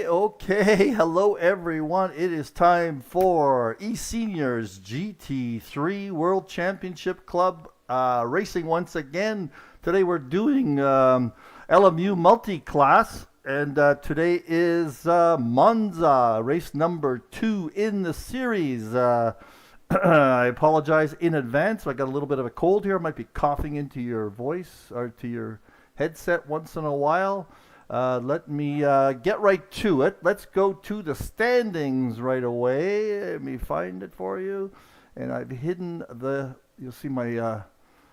Okay. Hello, everyone. It is time for eSeniors GT3 World Championship Club racing once again. Today we're doing LMU multi-class, and today is Monza, race number 2 in the series. I apologize in advance. I got a little bit of a cold here. I might be coughing into your voice or to your headset once in a while. Let me get right to it. Let's go to the standings right away. Let me find it for you. And I've hidden you'll see my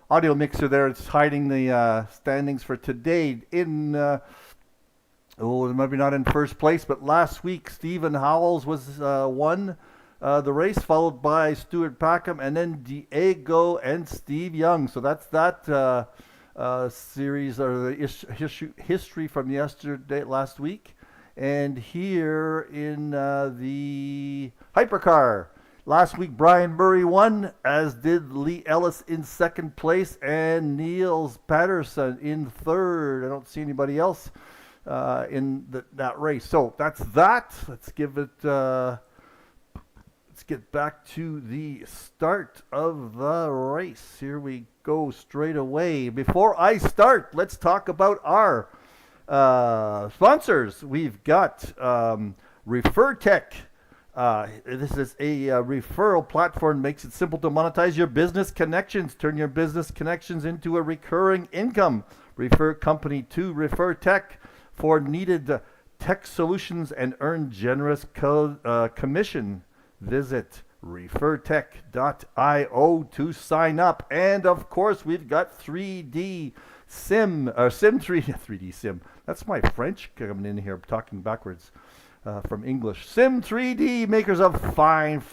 audio mixer there. It's hiding the standings for today maybe not in first place, but last week Stephen Howells was won the race, followed by Stuart Packham, and then Diego and Steve Young. So that's that series or the history from last week. And here in the hypercar, last week Brian Murray won, as did Lee Ellis in second place and Niels Patterson in third. I don't see anybody else in that race. So that's that. Let's get back to the start of the race. Here we go straight away. Before I start, let's talk about our sponsors. We've got ReferTech. This is a referral platform, makes it simple to monetize your business connections. Turn your business connections into a recurring income. Refer company to ReferTech for needed tech solutions and earn generous commission. Visit refertech.io to sign up. And of course, we've got 3D Sim, or Sim 3D Sim. That's my French coming in here, talking backwards from English. Sim 3D, makers of fine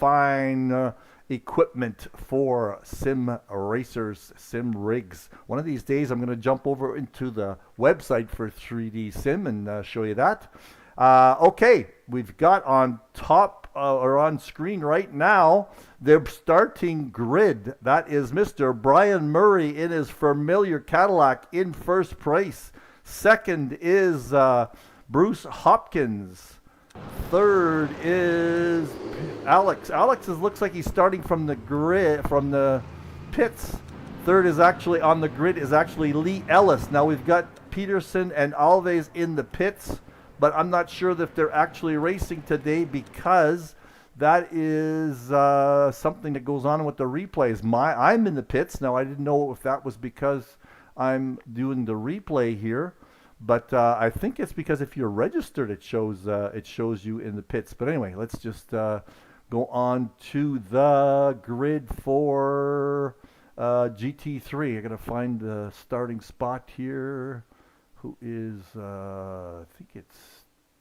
equipment for sim racers, sim rigs. One of these days, I'm going to jump over into the website for 3D Sim and show you that. Okay, we've got on top or on screen right now the starting grid. That is Mr. Brian Murray in his familiar Cadillac in first place. Second is Bruce Hopkins. Third is Alex. Looks like he's starting from the grid, from the pits. Third is actually on the grid is actually Lee Ellis. Now we've got Peterson and Alves in the pits, but I'm not sure that they're actually racing today because that is something that goes on with the replays. I'm in the pits now. I didn't know if that was because I'm doing the replay here, but I think it's because if you're registered, it shows you in the pits. But anyway, let's just go on to the grid for GT3. I'm gonna find the starting spot here. Who is, I think it's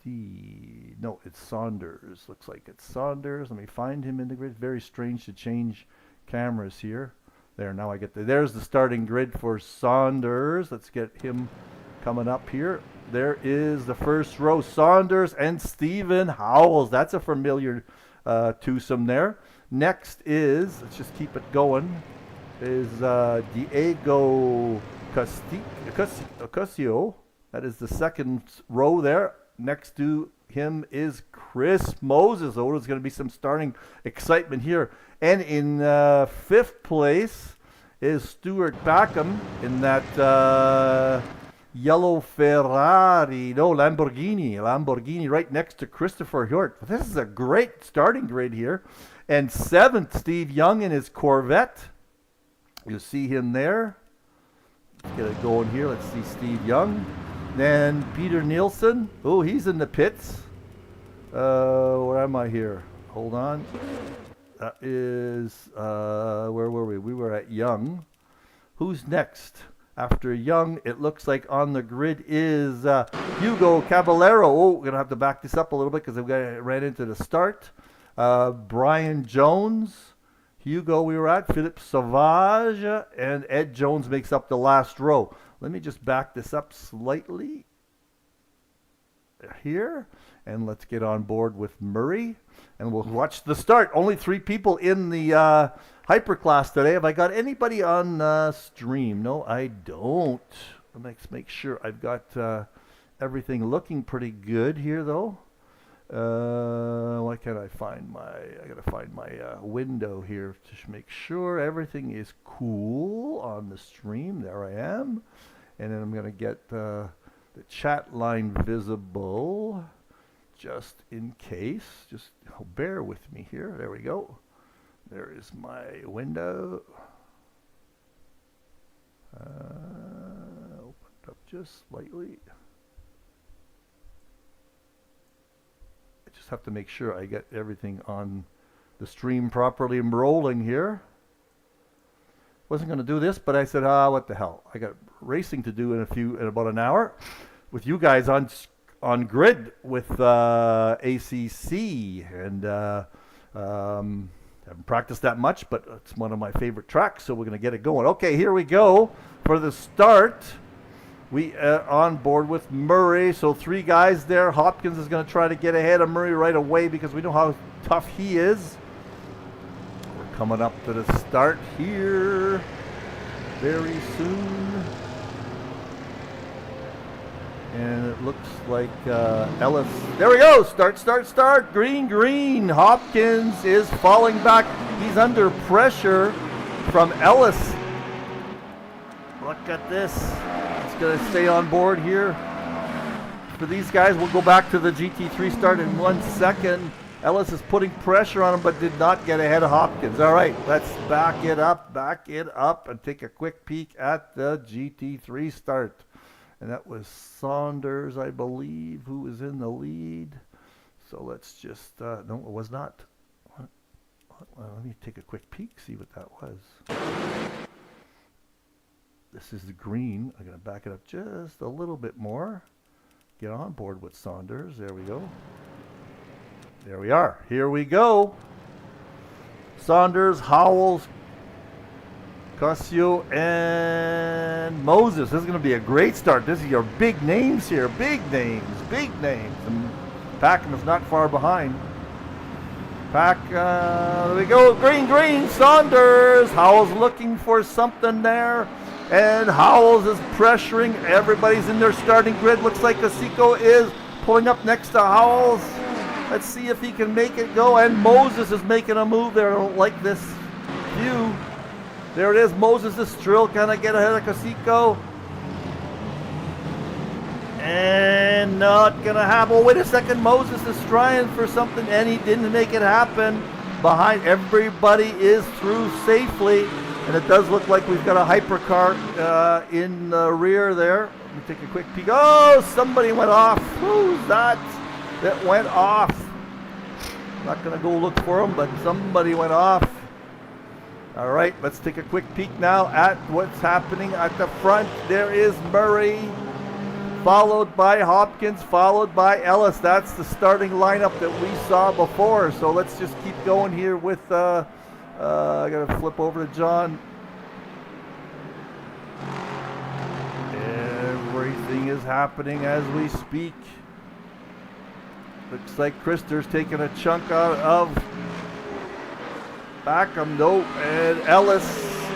it's Saunders. Looks like it's Saunders. Let me find him in the grid. Very strange to change cameras here. There, now I get there's the starting grid for Saunders. Let's get him coming up here. There is the first row, Saunders and Stephen Howells. That's a familiar twosome there. Next is, let's just keep it going, is Diego Ocasio. That is the second row there. Next to him is Chris Moses. Oh, there's going to be some starting excitement here. And in fifth place is Stuart Packham in that yellow Ferrari. No, Lamborghini right next to Christopher Hjort. This is a great starting grid here. And seventh, Steve Young in his Corvette. You see him there. Let's get it going here. Let's see Steve Young. Then Peter Nielsen. Oh, he's in the pits. Where am I here? Hold on. That is, where were we? We were at Young. Who's next? After Young, it looks like on the grid is Hugo Caballero. Oh, we're going to have to back this up a little bit because I ran into the start. Brian Jones. Hugo we were at, Philippe Sauvage, and Ed Jones makes up the last row. Let me just back this up slightly here, and let's get on board with Murray, and we'll watch the start. Only 3 people in the hyperclass today. Have I got anybody on stream? No, I don't. Let's make sure I've got everything looking pretty good here, though. Why can't I find I gotta find my window here to make sure everything is cool on the stream. There I am. And then I'm gonna get the chat line visible just in case. Just bear with me here. There we go. There is my window. Opened up just slightly. Just have to make sure I get everything on the stream properly and rolling here. Wasn't going to do this, but I said, what the hell? I got racing to do in about an hour with you guys on grid with ACC, and haven't practiced that much, but it's one of my favorite tracks, so we're going to get it going. Okay, here we go for the start. We are on board with Murray, so 3 guys there. Hopkins is going to try to get ahead of Murray right away because we know how tough he is. We're coming up to the start here very soon. And it looks like Ellis. There we go. Start. Green. Hopkins is falling back. He's under pressure from Ellis. Look at this. Going to stay on board here for these guys. We'll go back to the GT3 start in 1 second. Ellis is putting pressure on him but did not get ahead of Hopkins. All right, let's back it up and take a quick peek at the GT3 start. And that was Saunders, I believe, who was in the lead. So let's just, no, it was not. Let me take a quick peek, see what that was. This is the green. I'm going to back it up just a little bit more. Get on board with Saunders. There we go. There we are. Here we go. Saunders, Howells, Cossio, and Moses. This is going to be a great start. This is your big names here. Big names. And Packham is not far behind. There we go. Green. Saunders. Howells looking for something there. And Howells is pressuring. Everybody's in their starting grid. Looks like Casico is pulling up next to Howells. Let's see if he can make it go. And Moses is making a move there. I don't like this view. There it is. Moses is still going to get ahead of Casico. And not going to happen. Oh, wait a second. Moses is trying for something, and he didn't make it happen. Behind, everybody is through safely. And it does look like we've got a hypercar in the rear there. Let me take a quick peek. Oh, somebody went off. Who's that? That went off. I'm not going to go look for him, but somebody went off. All right, let's take a quick peek now at what's happening at the front. There is Murray, followed by Hopkins, followed by Ellis. That's the starting lineup that we saw before. So let's just keep going here with... I gotta flip over to John. Everything is happening as we speak. Looks like Krister's taking a chunk out of Packham. Nope. And Ellis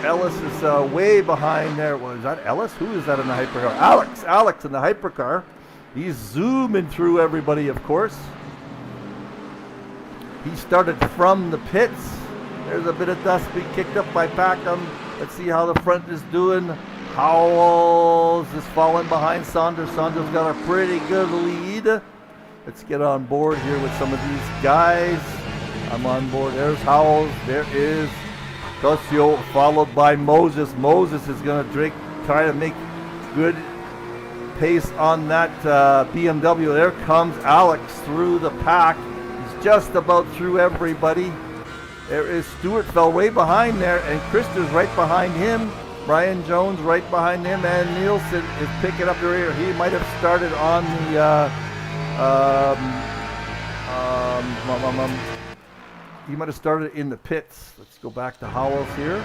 is way behind there. Was that Ellis? Who is that in the hypercar? Alex in the hypercar. He's zooming through everybody, of course. He started from the pits. There's a bit of dust being kicked up by Packham. Let's see how the front is doing. Howells is falling behind Saunders. Saunders got a pretty good lead. Let's get on board here with some of these guys. I'm on board. There's Howells. There is Cossio, followed by Moses. Moses is going to try to make good pace on that BMW. There comes Alex through the pack. He's just about through everybody. There is Stewart, fell way behind there, and Krister's right behind him. Brian Jones right behind him, and Nielsen is picking up the rear. He might have started on the he might have started in the pits. Let's go back to Howells here.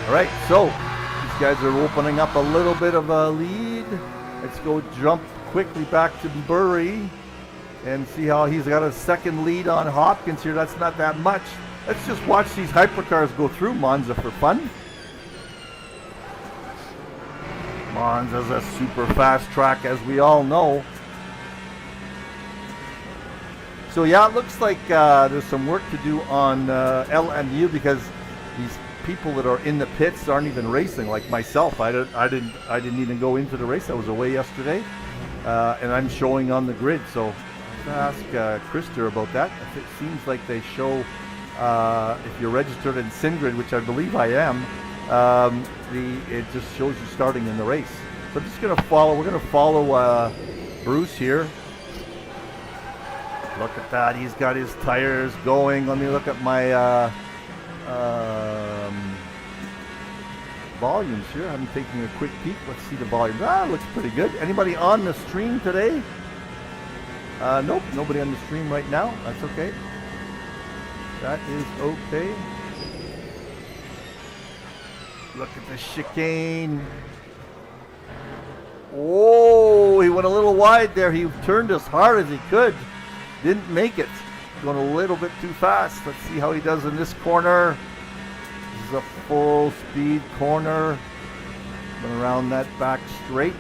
All right, so these guys are opening up a little bit of a lead. Let's go jump quickly back to Burry and see how he's got a second lead on Hopkins here. That's not that much. Let's just watch these hypercars go through Monza for fun. Monza's a super fast track, as we all know. So yeah, it looks like there's some work to do on LMU because these people that are in the pits aren't even racing. Like myself, I didn't even go into the race. I was away yesterday, and I'm showing on the grid. So I'll ask Krister about that. It seems like they show if you're registered in SimGrid, which I believe I am. It just shows you starting in the race. So I'm just gonna follow. We're gonna follow Bruce here. Look at that, he's got his tires going. Let me look at my volumes here. I'm taking a quick peek. Let's see the volumes. Looks pretty good. Anybody on the stream today? Nope, nobody on the stream right now. That's okay. That is okay. Look at the chicane. Oh, he went a little wide there. He turned as hard as he could. Didn't make it. Going a little bit too fast. Let's see how he does in this corner. This is a full speed corner. Going around that back straight.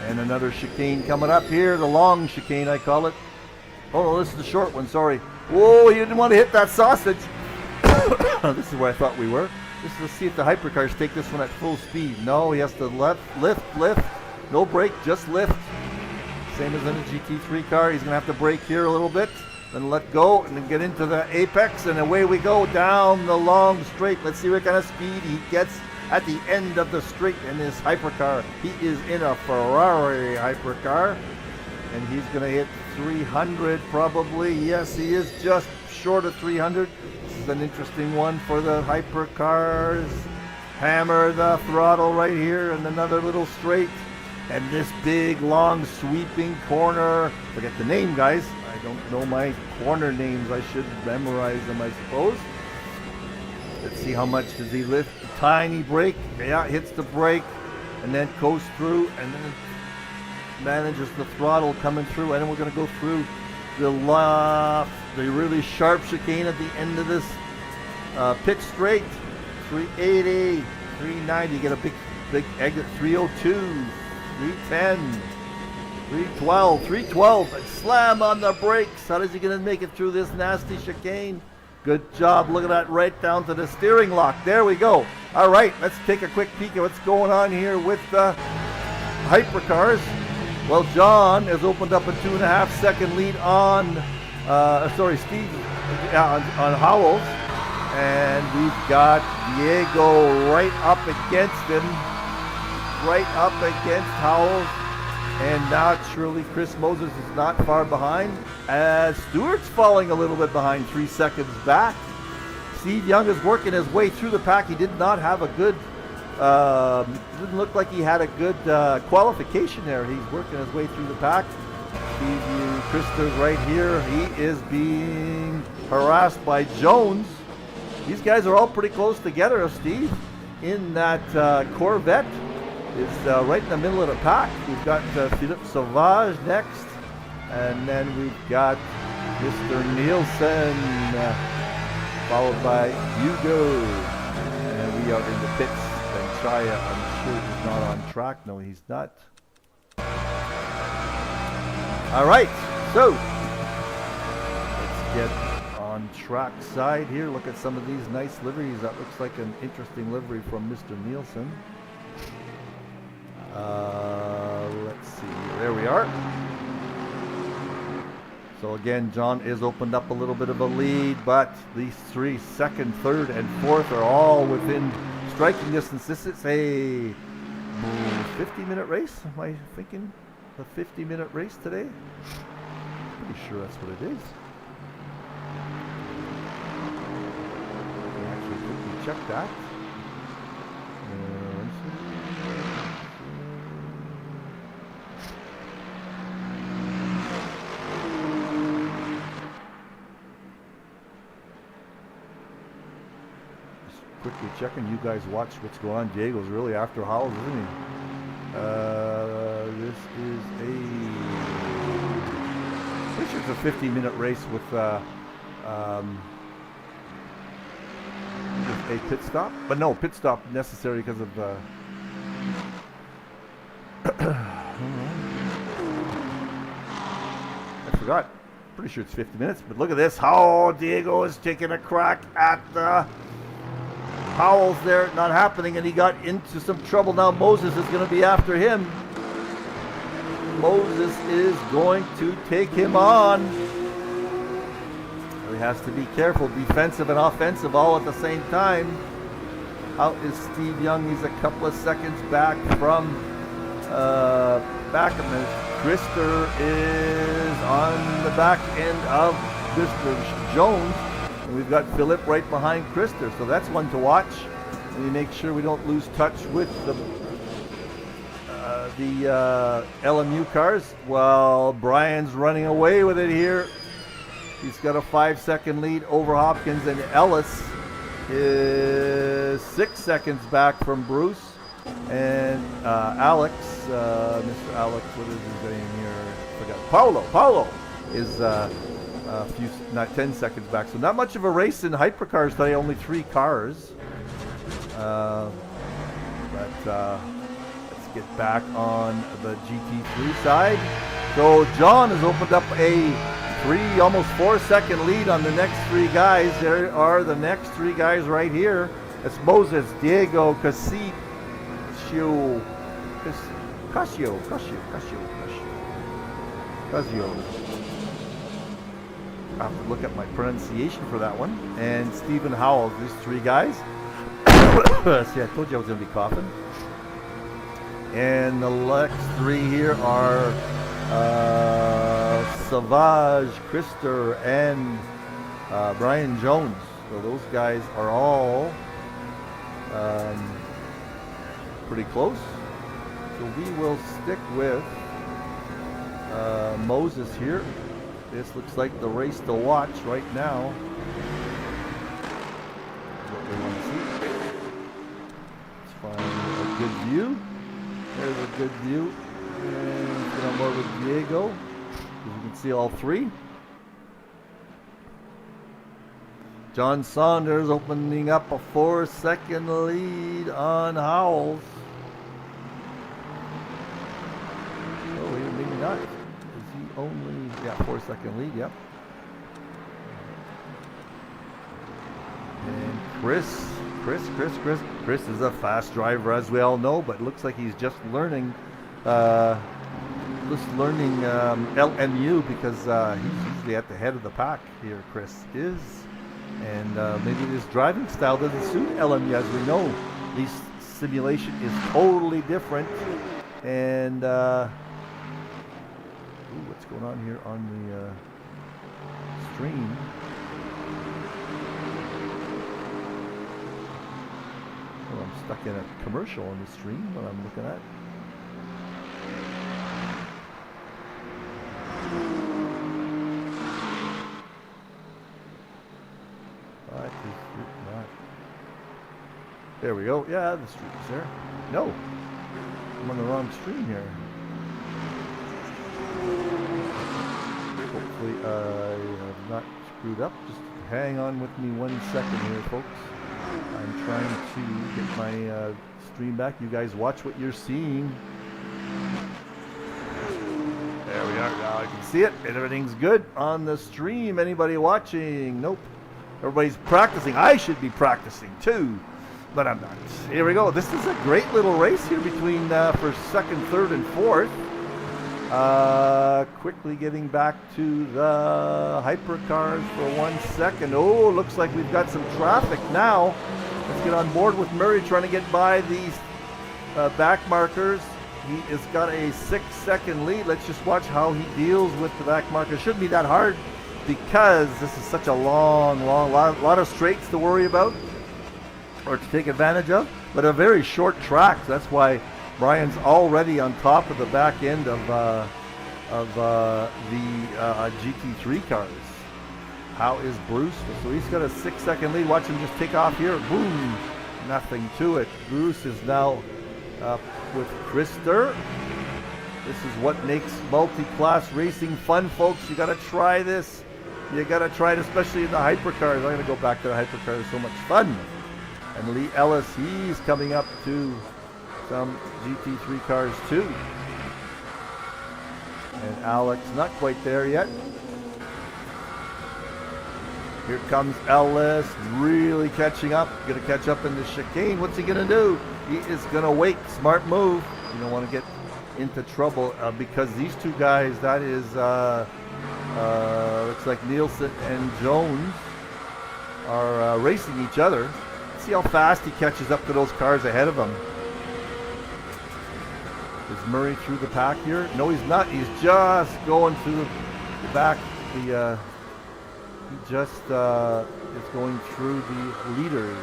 And another chicane coming up here. The long chicane, I call it. Oh, no, this is the short one. Sorry. Whoa, he didn't want to hit that sausage. This is where I thought we were. Let's see if the hypercars take this one at full speed. No, he has to lift. No brake, just lift. Same as in a GT3 car. He's going to have to brake here a little bit, then let go, and then get into the apex, and away we go down the long straight. Let's see what kind of speed he gets at the end of the straight in this hypercar. He is in a Ferrari hypercar, and he's going to hit 300 probably. Yes, he is just short of 300. This is an interesting one for the hypercars. Hammer the throttle right here, and another little straight. And this big, long, sweeping corner. Forget the name, guys. I don't know my corner names. I should memorize them, I suppose. Let's see how much does he lift. Tiny brake. Yeah, hits the brake. And then goes through. And then manages the throttle coming through. And then we're going to go through the really sharp chicane at the end of this pit straight. 380, 390. You get a big exit. 302. 310, 312, 312, and slam on the brakes. How is he going to make it through this nasty chicane? Good job. Look at that, right down to the steering lock. There we go. All right, let's take a quick peek at what's going on here with the hypercars. Well, John has opened up a 2.5 second lead on, Steve, on Howells. And we've got Diego right up against him. Right up against Howells, and naturally Chris Moses is not far behind as Stewart's falling a little bit behind, 3 seconds back. Steve Young is working his way through the pack. He did not have a good didn't look like he had a good qualification there. He's working his way through the pack. Krister's right here. He is being harassed by Jones. These guys are all pretty close together, Steve, in that Corvette. Is right in the middle of the pack. We've got Philippe Sauvage next, and then we've got Mr. Nielsen, followed by Hugo, and we are in the pits. And Chaya, I'm sure he's not on track. No, he's not. All right, so let's get on track side here. Look at some of these nice liveries. That looks like an interesting livery from Mr. Nielsen. Let's see, there we are. So again, John is opened up a little bit of a lead, but these three, second, third, and fourth are all within striking distance. This is a 50-minute race, am I thinking? A 50-minute race today? Pretty sure that's what it is. Can actually quickly check that. Quickly checking. You guys watch what's going on. Diego's really after Howells, isn't he? This is pretty sure it's a 50-minute race with a pit stop. But no, pit stop necessary because of forgot. Pretty sure it's 50 minutes, but look at this. How Diego is taking a crack at the Howells there. Not happening, and he got into some trouble. Now Moses is going to be after him. Moses is going to take him on. He has to be careful, defensive and offensive all at the same time. Out is Steve Young. He's a couple of seconds back from Krister is on the back end of Mr. Jones. And we've got Philip right behind Krister. So that's one to watch. And we make sure we don't lose touch with the LMU cars. Well, Brian's running away with it here. He's got a 5-second lead over Hopkins, and Ellis is 6 seconds back from Bruce. And Alex, Mr. Alex, what is his name here? I forgot. Paulo is not 10 seconds back. So not much of a race in hypercars today, only 3 cars. Let's get back on the GT3 side. So John has opened up a almost 4-second lead on the next 3 guys. There are the next 3 guys right here. It's Moses, Diego, Casio. I have to look at my pronunciation for that one. And Stephen Howell, these 3 guys. See, I told you I was going to be coughing. And the next 3 here are Savage, Krister, and Brian Jones. So those guys are all pretty close. So we will stick with Moses here. This looks like the race to watch right now. What we want to see. Let's find a good view. There's a good view. And get on board with Diego. As you can see all 3. John Saunders opening up a 4-second lead on Howells. Oh, maybe not. Is he only, 4-second lead, yep. And Chris is a fast driver, as we all know, but it looks like he's just learning LMU, because he's usually at the head of the pack here, Chris is. And maybe this driving style doesn't suit LMU. As we know, this simulation is totally different. And what's going on here on the stream? Well, I'm stuck in a commercial on the stream that I'm looking at. There we go. Yeah, the stream is there. No, I'm on the wrong stream here. Hopefully I have not screwed up. Just hang on with me 1 second here, folks. I'm trying to get my stream back. You guys watch what you're seeing. There we are. Now I can see it. And everything's good on the stream. Anybody watching? Nope. Everybody's practicing. I should be practicing too, but I'm not. Here we go. This is a great little race here between for second, third, and fourth. Quickly getting back to the hypercars for 1 second. Oh, looks like we've got some traffic now. Let's get on board with Murray trying to get by these back markers. He has got a 6-second lead. Let's just watch how he deals with the back markers. Shouldn't be that hard, because this is such a long lot of straights to worry about or to take advantage of, but a very short track. So that's why Brian's already on top of the back end of the GT3 cars. How is Bruce? So he's got a 6-second lead. Watch him just take off here. Boom! Nothing to it. Bruce is now up with Krister. This is what makes multi-class racing fun, folks. You got to try this. You got to try it, especially in the hypercars. I'm going to go back to the hypercars. It's so much fun. And Lee Ellis, he's coming up to some GT3 cars too. And Alex not quite there yet. Here comes Ellis, really catching up. Gonna catch up in the chicane. What's he gonna do? He is gonna wait. Smart move. You don't want to get into trouble because these two guys, that is, looks like Nielsen and Jones are racing each other. See how fast he catches up to those cars ahead of him. Is Murray through the pack here? No, he's not. He's just going through the back. He just is going through the leaders.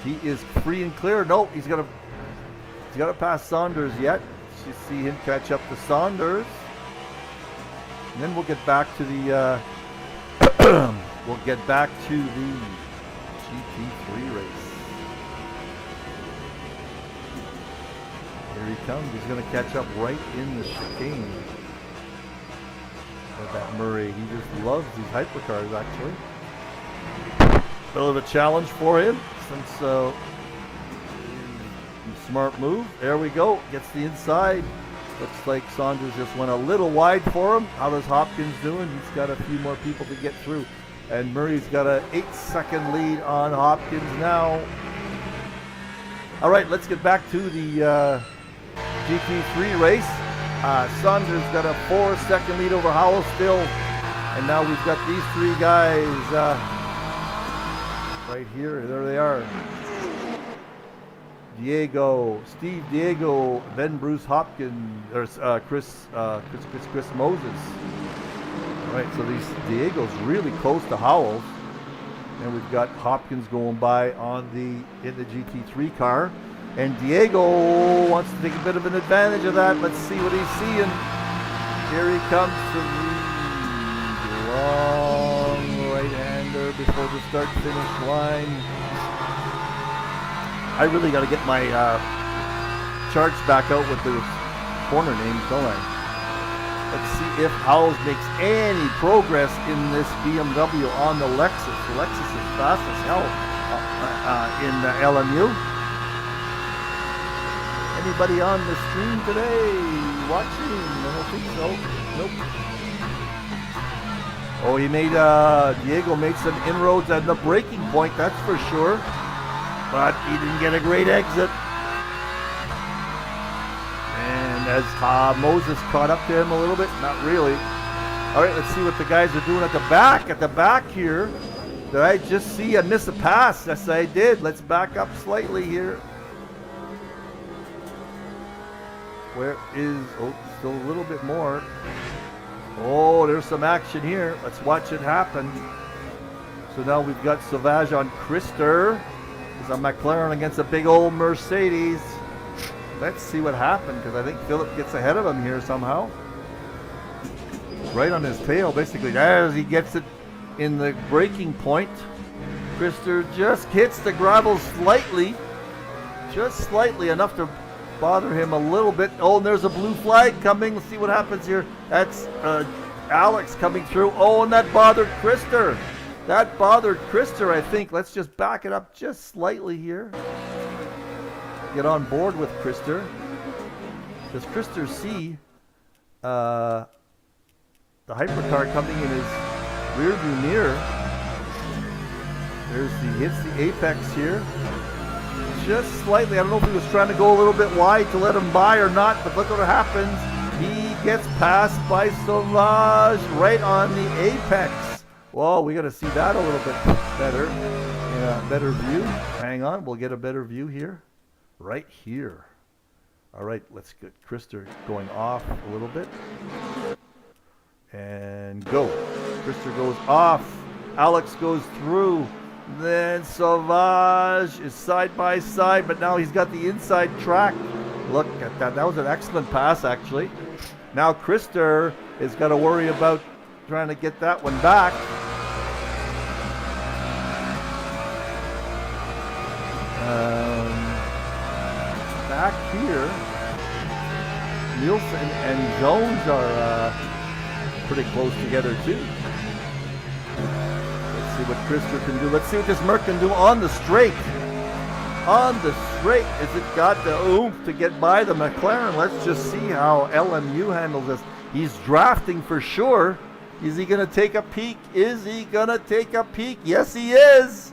He is free and clear. No, he's got to pass Saunders yet. You see him catch up to Saunders. And then we'll get back to the GT3 race. Here he comes. He's going to catch up right in the chicane. Look at that Murray. He just loves these hypercars, actually. A bit of a challenge for him since smart move. There we go. Gets the inside. Looks like Saunders just went a little wide for him. How does Hopkins doing? He's got a few more people to get through. And Murray's got an 8-second lead on Hopkins now. All right, let's get back to the GT3 race. Saunders got a 4-second lead over Howell still. And now we've got these three guys right here. There they are. Steve Diego, then Bruce Hopkins, or Chris Moses. All right, so these Diego's really close to Howell. And we've got Hopkins going by in the GT3 car. And Diego wants to take a bit of an advantage of that. Let's see what he's seeing. Here he comes to the long right-hander before the start-finish line. I really got to get my charts back out with the corner names, don't I? Let's see if Howells makes any progress in this BMW on the Lexus. The Lexus is fast as hell in the LMU. Anybody on the stream today watching? I don't think so. Nope. Oh, Diego made some inroads at the braking point, that's for sure. But he didn't get a great exit. And as Moses caught up to him a little bit, not really. All right, let's see what the guys are doing at the back. At the back here, did I just see I miss a pass? Yes, I did. Let's back up slightly here. Where is, still a little bit more. Oh, there's some action here. Let's watch it happen. So now we've got Sauvage on Krister. It's a McLaren against a big old Mercedes. Let's see what happened, because I think Philip gets ahead of him here somehow. Right on his tail, basically, as he gets it in the braking point. Krister just hits the gravel slightly. Just slightly, enough to bother him a little bit. Oh, and there's a blue flag coming. Let's see what happens here. That's Alex coming through. Oh, and that bothered Krister. That bothered Krister, I think. Let's just back it up just slightly here. Get on board with Krister. Does Krister see the hypercar coming in his rearview mirror? He hits the apex here. Just slightly. I don't know if he was trying to go a little bit wide to let him by or not, but look what happens. He gets passed by Sauvage right on the apex. Well, we got to see that a little bit better. Yeah, better view. Hang on, we'll get a better view here. Right here. All right, let's get Krister going off a little bit. And go. Krister goes off. Alex goes through. Then Sauvage is side by side, but now he's got the inside track. Look at that. That was an excellent pass, actually. Now Krister is got to worry about trying to get that one back. Back here, Nielsen and Jones are pretty close together too. Let's see what Krister can do. Let's see what this Merc can do on the straight. On the straight. Is it got the oomph to get by the McLaren? Let's just see how LMU handles this. He's drafting for sure. Is he going to take a peek? Is he going to take a peek? Yes, he is.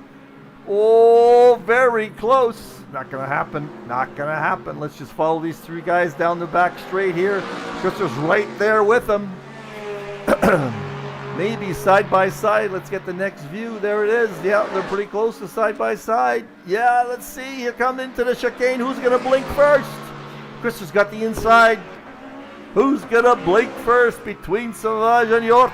Oh, very close. Not going to happen. Not going to happen. Let's just follow these three guys down the back straight here. Christopher's right there with them. Maybe side by side. Let's get the next view. There it is. Yeah, they're pretty close to side by side. Yeah, let's see. Here come into the chicane. Who's going to blink first? Christopher's got the inside. Who's going to blink first between Sauvage and Hjort?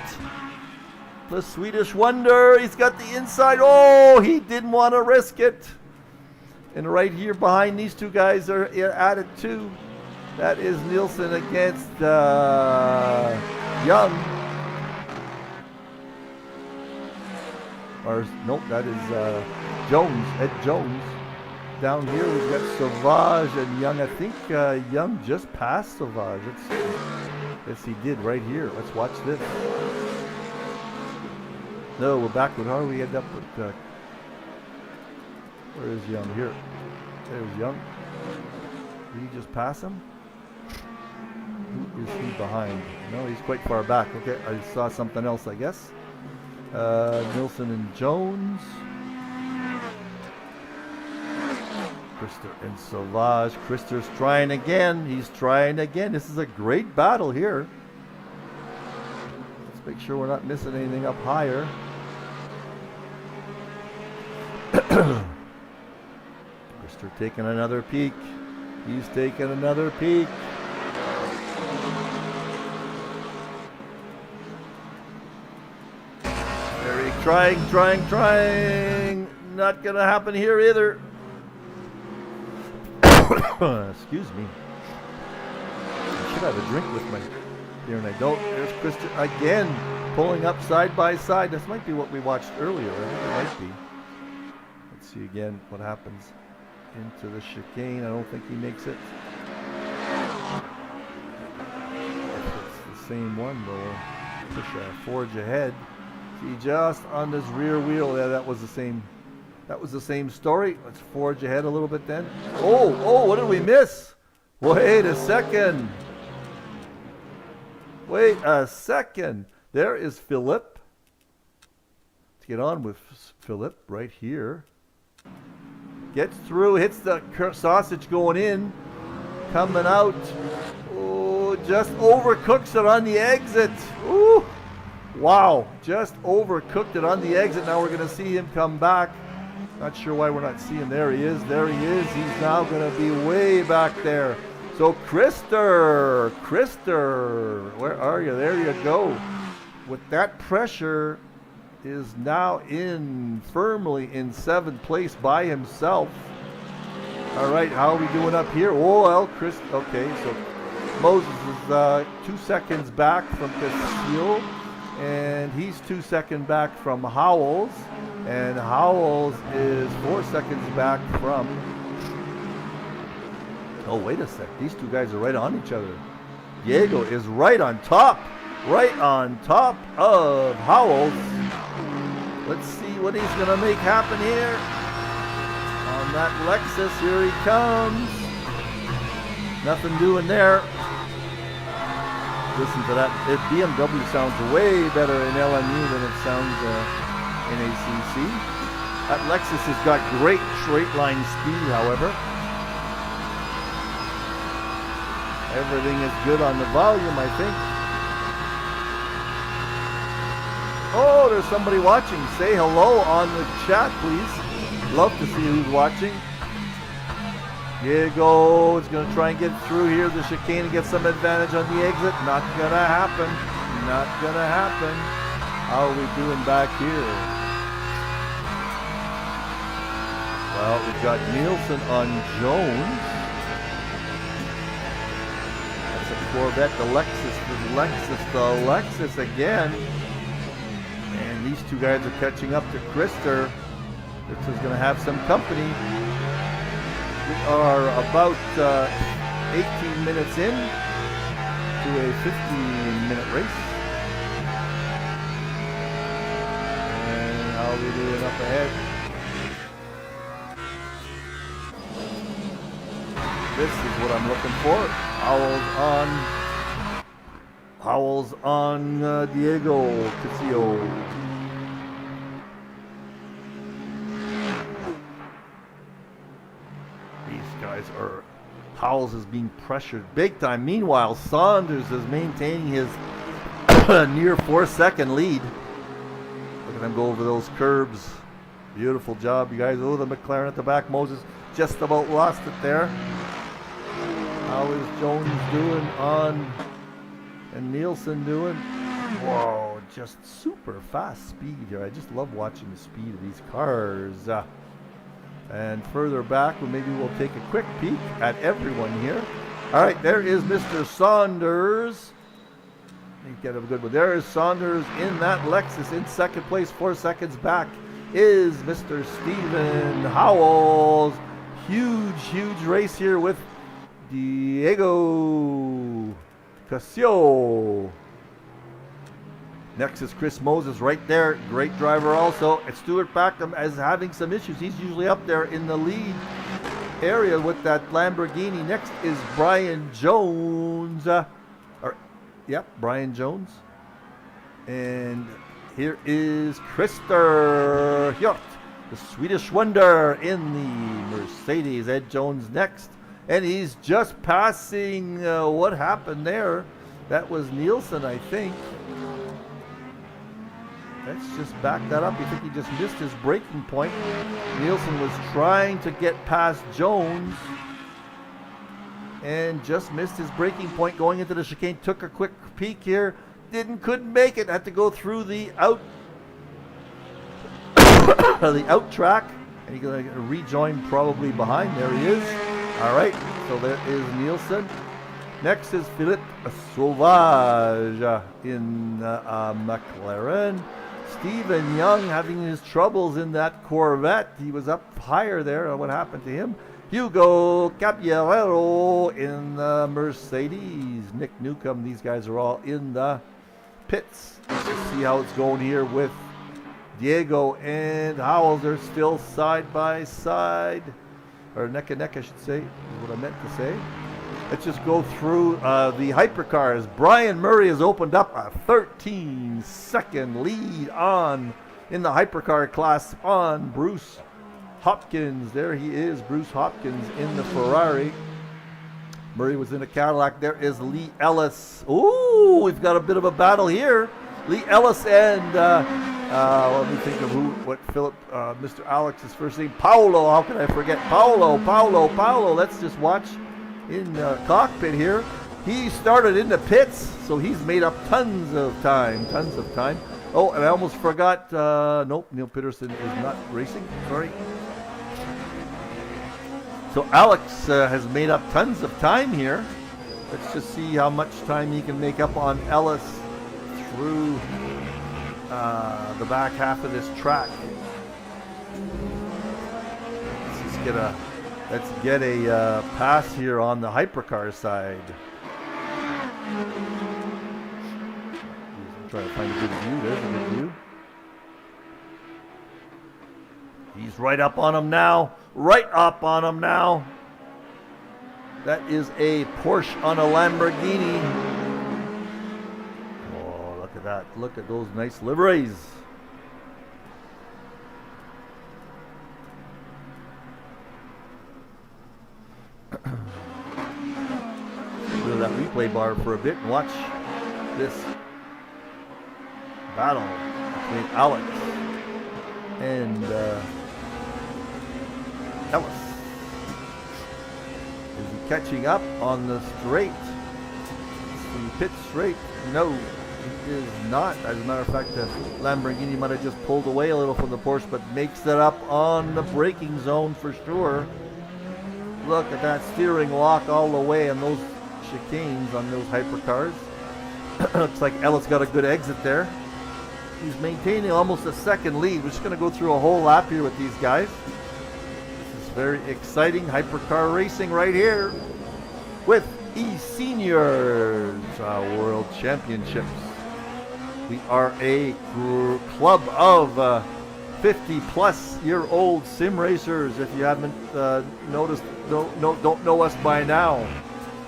The Swedish wonder. He's got the inside. Oh, he didn't want to risk it. And right here behind these two guys are at it too. That is Nielsen against Young. Or nope, that is Jones, Ed Jones. Down here we've got Sauvage and Young. I think Young just passed Sauvage. Let's see. Yes, he did right here. Let's watch this. No, we're backward. How do we end up with... where is Young? Here. There's Young. Did he just pass him? Who is he behind? No, he's quite far back. Okay, I saw something else, I guess. Nielsen and Jones. Krister and Sauvage. Krister's trying again. He's trying again. This is a great battle here. Let's make sure we're not missing anything up higher. Krister taking another peek. He's taking another peek. Very trying. Not gonna happen here either. Excuse me. I should have a drink with my here, and I don't. There's Krister again, pulling up side by side. This might be what we watched earlier. I think it might be. Let's see again what happens. Into the chicane. I don't think he makes it. If it's the same one, though. Push a forge ahead. See, just on this rear wheel. Yeah, that was the same. That was the same story. Let's forge ahead a little bit then. Oh, what did we miss? Wait a second. Wait a second. There is Philip. Let's get on with Philip right here. Gets through, hits the sausage going in. Coming out. Oh, just overcooks it on the exit. Ooh. Wow, just overcooked it on the exit. Now we're going to see him come back. Not sure why we're not seeing. There he is. There he is. He's now going to be way back there. So Krister, where are you? There you go. With that pressure, is now firmly in 7th place by himself. All right, how are we doing up here? Oh, well, okay, so Moses is 2 seconds back from Castillo, and he's 2 seconds back from Howells, and Howells is 4 seconds back from... Oh, wait a sec. These two guys are right on each other. Diego is right on top of Howells. Let's see what he's going to make happen here. On that Lexus, here he comes. Nothing doing there. Listen to that. BMW sounds way better in LMU than it sounds in ACC. That Lexus has got great straight line speed, however. Everything is good on the volume, I think. Oh, there's somebody watching. Say hello on the chat, please. Love to see who's watching. Diego is going to try and get through here the chicane and get some advantage on the exit. Not going to happen. Not going to happen. How are we doing back here? Well, we've got Nielsen on Jones. That's a Corvette. The Lexus again. And these two guys are catching up to Krister. This is going to have some company. We are about 18 minutes in to a 15-minute race. And how are we doing up ahead? This is what I'm looking for. Howells on Diego Castillo. Howells is being pressured big time. Meanwhile, Saunders is maintaining his near 4-second lead. Look at him go over those curbs. Beautiful job, you guys. Oh, the McLaren at the back. Moses just about lost it there. How is Jones doing on, and Nielsen doing? Whoa, just super fast speed here. I just love watching the speed of these cars. And further back, maybe we'll take a quick peek at everyone here. All right, there is Mr. Saunders. Get a good one. There is Saunders in that Lexus in second place. 4 seconds back is Mr. Stephen Howells. Huge race here with Diego Castillo. Next is Chris Moses right there. Great driver also. And Stuart Backham is having some issues. He's usually up there in the lead area with that Lamborghini. Next is Brian Jones. Brian Jones. And here is Christer Hjort, the Swedish wonder in the Mercedes. Ed Jones next. And he's just passing, what happened there? That was Nielsen, I think. Let's just back that up. You think he just missed his braking point. Nielsen was trying to get past Jones and just missed his braking point going into the chicane. Took a quick peek here. Couldn't make it. Had to go through the out the out track. And he's going to rejoin probably behind. There he is. All right. So there is Nielsen. Next is Philippe Sauvage in McLaren. Stephen Young having his troubles in that Corvette. He was up higher there. What happened to him? Hugo Caballero in the Mercedes. Nick Newcomb. These guys are all in the pits. Let's just see how it's going here with Diego and Howells. They're still side by side. Or neck and neck, I should say, is what I meant to say. Let's just go through the hypercars. Brian Murray has opened up a 13-second lead in the hypercar class on Bruce Hopkins. There he is, Bruce Hopkins in the Ferrari. Murray was in a Cadillac. There is Lee Ellis. Ooh, we've got a bit of a battle here. Lee Ellis and let me think of Mr. Alex's first name. Paolo. How can I forget? Paolo. Let's just watch in the cockpit here. He started in the pits, so he's made up tons of time. Oh, and I almost forgot, nope, Neil Peterson is not racing, sorry. So Alex has made up tons of time here. Let's just see how much time he can make up on Ellis through the back half of this track. Let's get a pass here on the hypercar side. I'm trying to find a good view. There's a good view. He's right up on him now. That is a Porsche on a Lamborghini. Oh, look at that. Look at those nice liveries. Go to that replay bar for a bit and watch this battle between Alex and Ellis. Is he catching up on the straight? The pit straight? No, he is not. As a matter of fact, the Lamborghini might have just pulled away a little from the Porsche, but makes it up on the braking zone for sure. Look at that steering lock all the way on those chicanes on those hypercars. Looks like Ellis got a good exit there. He's maintaining almost a second lead. We're just going to go through a whole lap here with these guys. This is very exciting hypercar racing right here with eSeniors World Championships. We are a club of 50-plus-year-old sim racers. If you haven't noticed, don't know us by now.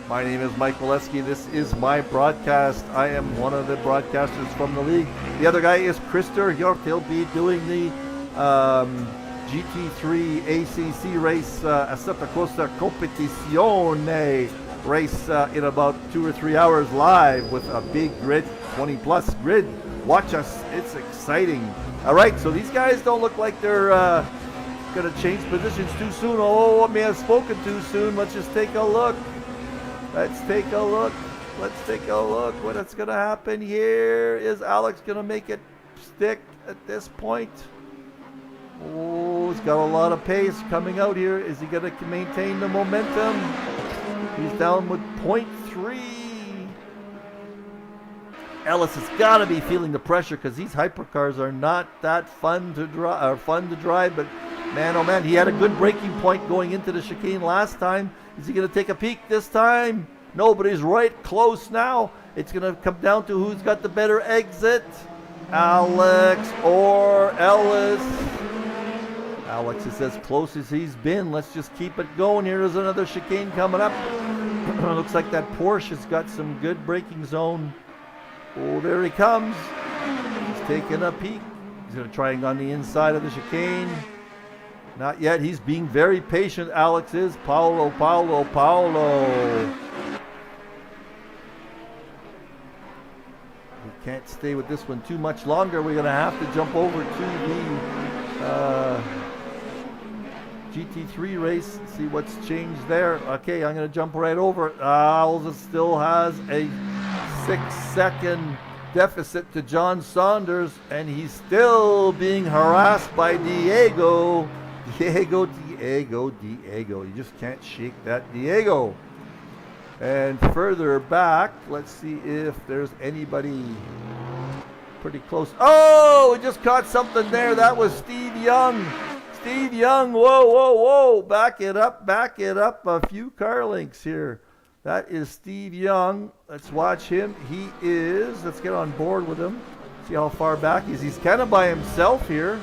My name is Mike Meleskie. This is my broadcast. I am one of the broadcasters from the league. The other guy is Krister Hjort. He'll be doing the GT3 ACC race, Assetto Corsa Competizione race in about 2 or 3 hours live with a big grid, 20-plus grid. Watch us. It's exciting. All right, so these guys don't look like they're going to change positions too soon. Oh, I may have spoken too soon. Let's just take a look. Let's take a look. What's going to happen here? Is Alex going to make it stick at this point? Oh, he's got a lot of pace coming out here. Is he going to maintain the momentum? He's down with 0.3. Ellis has got to be feeling the pressure because these hypercars are not that fun to drive. But man, oh man, he had a good braking point going into the chicane last time. Is he going to take a peek this time? No, but he's right close now. It's going to come down to who's got the better exit, Alex or Ellis. Alex is as close as he's been. Let's just keep it going. Here's another chicane coming up. Looks like that Porsche has got some good braking zone. Oh, there he comes. He's taking a peek. He's going to try on the inside of the chicane. Not yet. He's being very patient, Alex is. Paolo. We can't stay with this one too much longer. We're going to have to jump over to the GT3 race, see what's changed there. Okay, I'm going to jump right over it. Alza still has a 6-second deficit to John Saunders, and he's still being harassed by Diego. Diego. You just can't shake that Diego. And further back, let's see if there's anybody pretty close. Oh, we just caught something there. That was Steve Young. Whoa. Back it up. A few car links here. That is Steve Young. Let's watch him. Let's get on board with him. See how far back he is. He's kind of by himself here.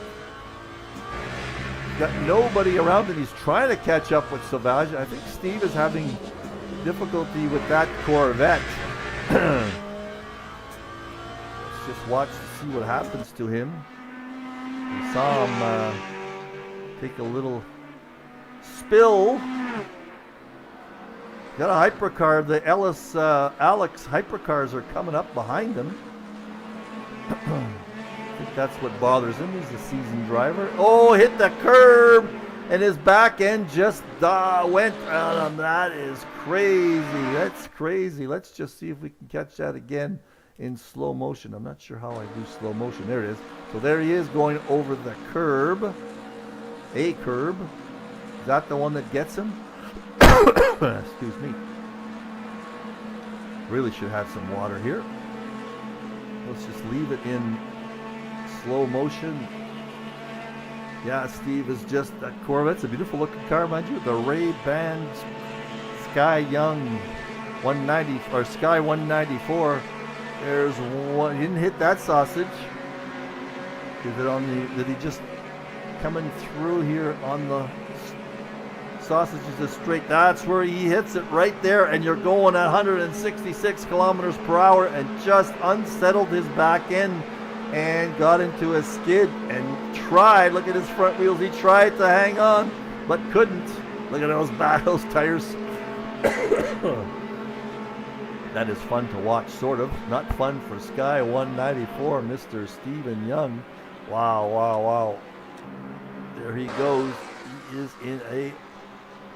Got nobody around him. He's trying to catch up with Sauvage. I think Steve is having difficulty with that Corvette. Let's just watch to see what happens to him. We saw him take a little spill. Got a hypercar. The Alex hypercars are coming up behind him. I think that's what bothers him. He's a seasoned driver. Oh, hit the curb, and his back end just went on. That is crazy. That's crazy. Let's just see if we can catch that again in slow motion. I'm not sure how I do slow motion. There it is. So there he is going over the curb. A curb. Is that the one that gets him? Excuse me. Really should have some water here. Let's just leave it in slow motion. Yeah, Steve is just that Corvette. It's a beautiful looking car, mind you. The Ray-Ban Sky Young 190 or Sky 194. There's one. He didn't hit that sausage. Did he just coming through here on the sausage is straight? That's where he hits it right there, and you're going at 166 kilometers per hour and just unsettled his back end and got into a skid and tried. Look at his front wheels. He tried to hang on but couldn't. Look at those tires. That is fun to watch, sort of. Not fun for Sky 194, Mr. Stephen Young. Wow. There he goes. He is in a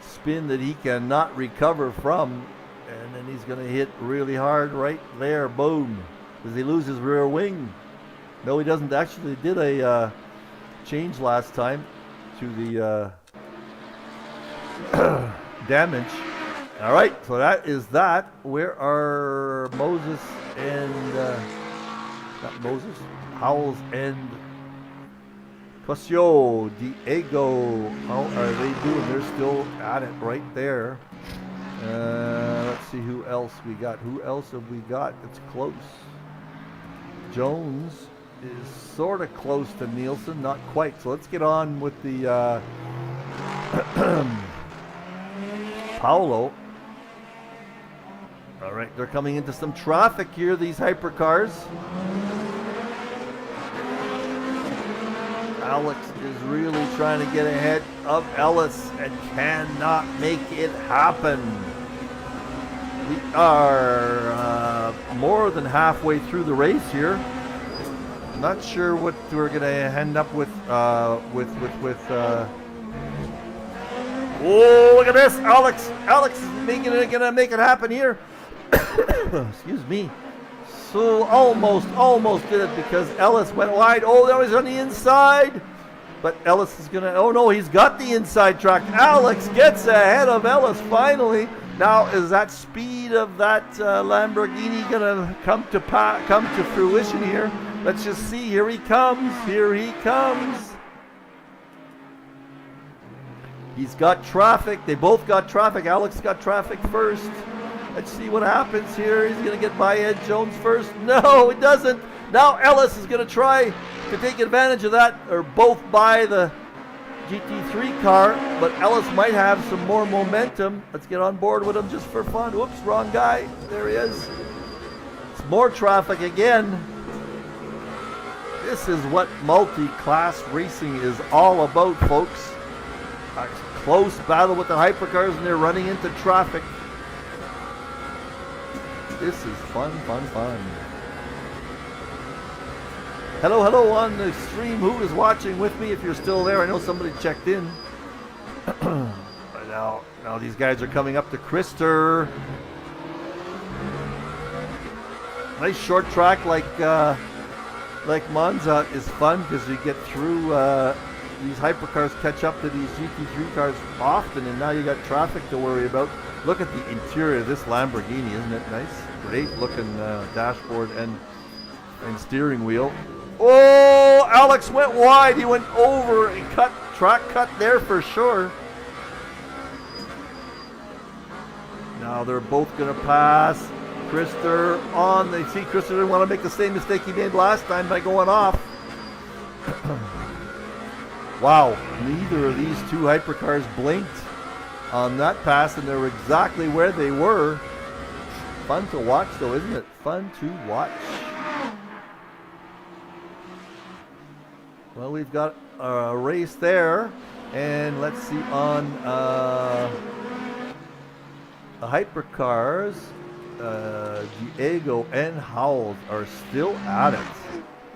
spin that he cannot recover from. And then he's going to hit really hard right there. Boom. Does he lose his rear wing? No, he doesn't. Actually did a change last time to the damage. All right, so that is that. Where are Moses and not Moses, Howells and Cosio, Diego? How are they doing? They're still at it right there. Let's see who else we got. Who else have we got that's close? Jones is sort of close to Nielsen, not quite. So let's get on with the Paolo. All right, they're coming into some traffic here, these hypercars. Alex is really trying to get ahead of Ellis and cannot make it happen. We are more than halfway through the race here. Not sure what we're going to end up with. Oh, look at this, Alex! Alex is going to make it happen here. Excuse me. So almost did it because Ellis went wide. Oh, that was on the inside. But Ellis is going to, oh no, he's got the inside track. Alex gets ahead of Ellis finally. Now, is that speed of that Lamborghini going to come to fruition here? Let's just see. Here he comes. Here he comes. He's got traffic. They both got traffic. Alex got traffic first. Let's see what happens here. He's going to get by Ed Jones first. No, he doesn't. Now Ellis is going to try to take advantage of that, or both by the GT3 car, but Ellis might have some more momentum. Let's get on board with him just for fun. Whoops, wrong guy. There he is. It's more traffic again. This is what multi-class racing is all about, folks. A close battle with the hypercars, and they're running into traffic. This is fun. Hello on the stream. Who is watching with me? If you're still there, I know somebody checked in. now these guys are coming up to Krister. Nice short track like Monza is fun because you get through. These hypercars catch up to these GT3 cars often, and now you got traffic to worry about. Look at the interior of this Lamborghini, isn't it nice? Great looking dashboard and steering wheel. Oh, Alex went wide. He went over and track cut there for sure. Now they're both going to pass. Krister on. They see Krister didn't want to make the same mistake he made last time by going off. Wow, neither of these two hypercars blinked on that pass, and they were exactly where they were. Fun to watch, though, isn't it? Fun to watch. Well, we've got a race there, and let's see on the hypercars. Diego and Howells are still at it.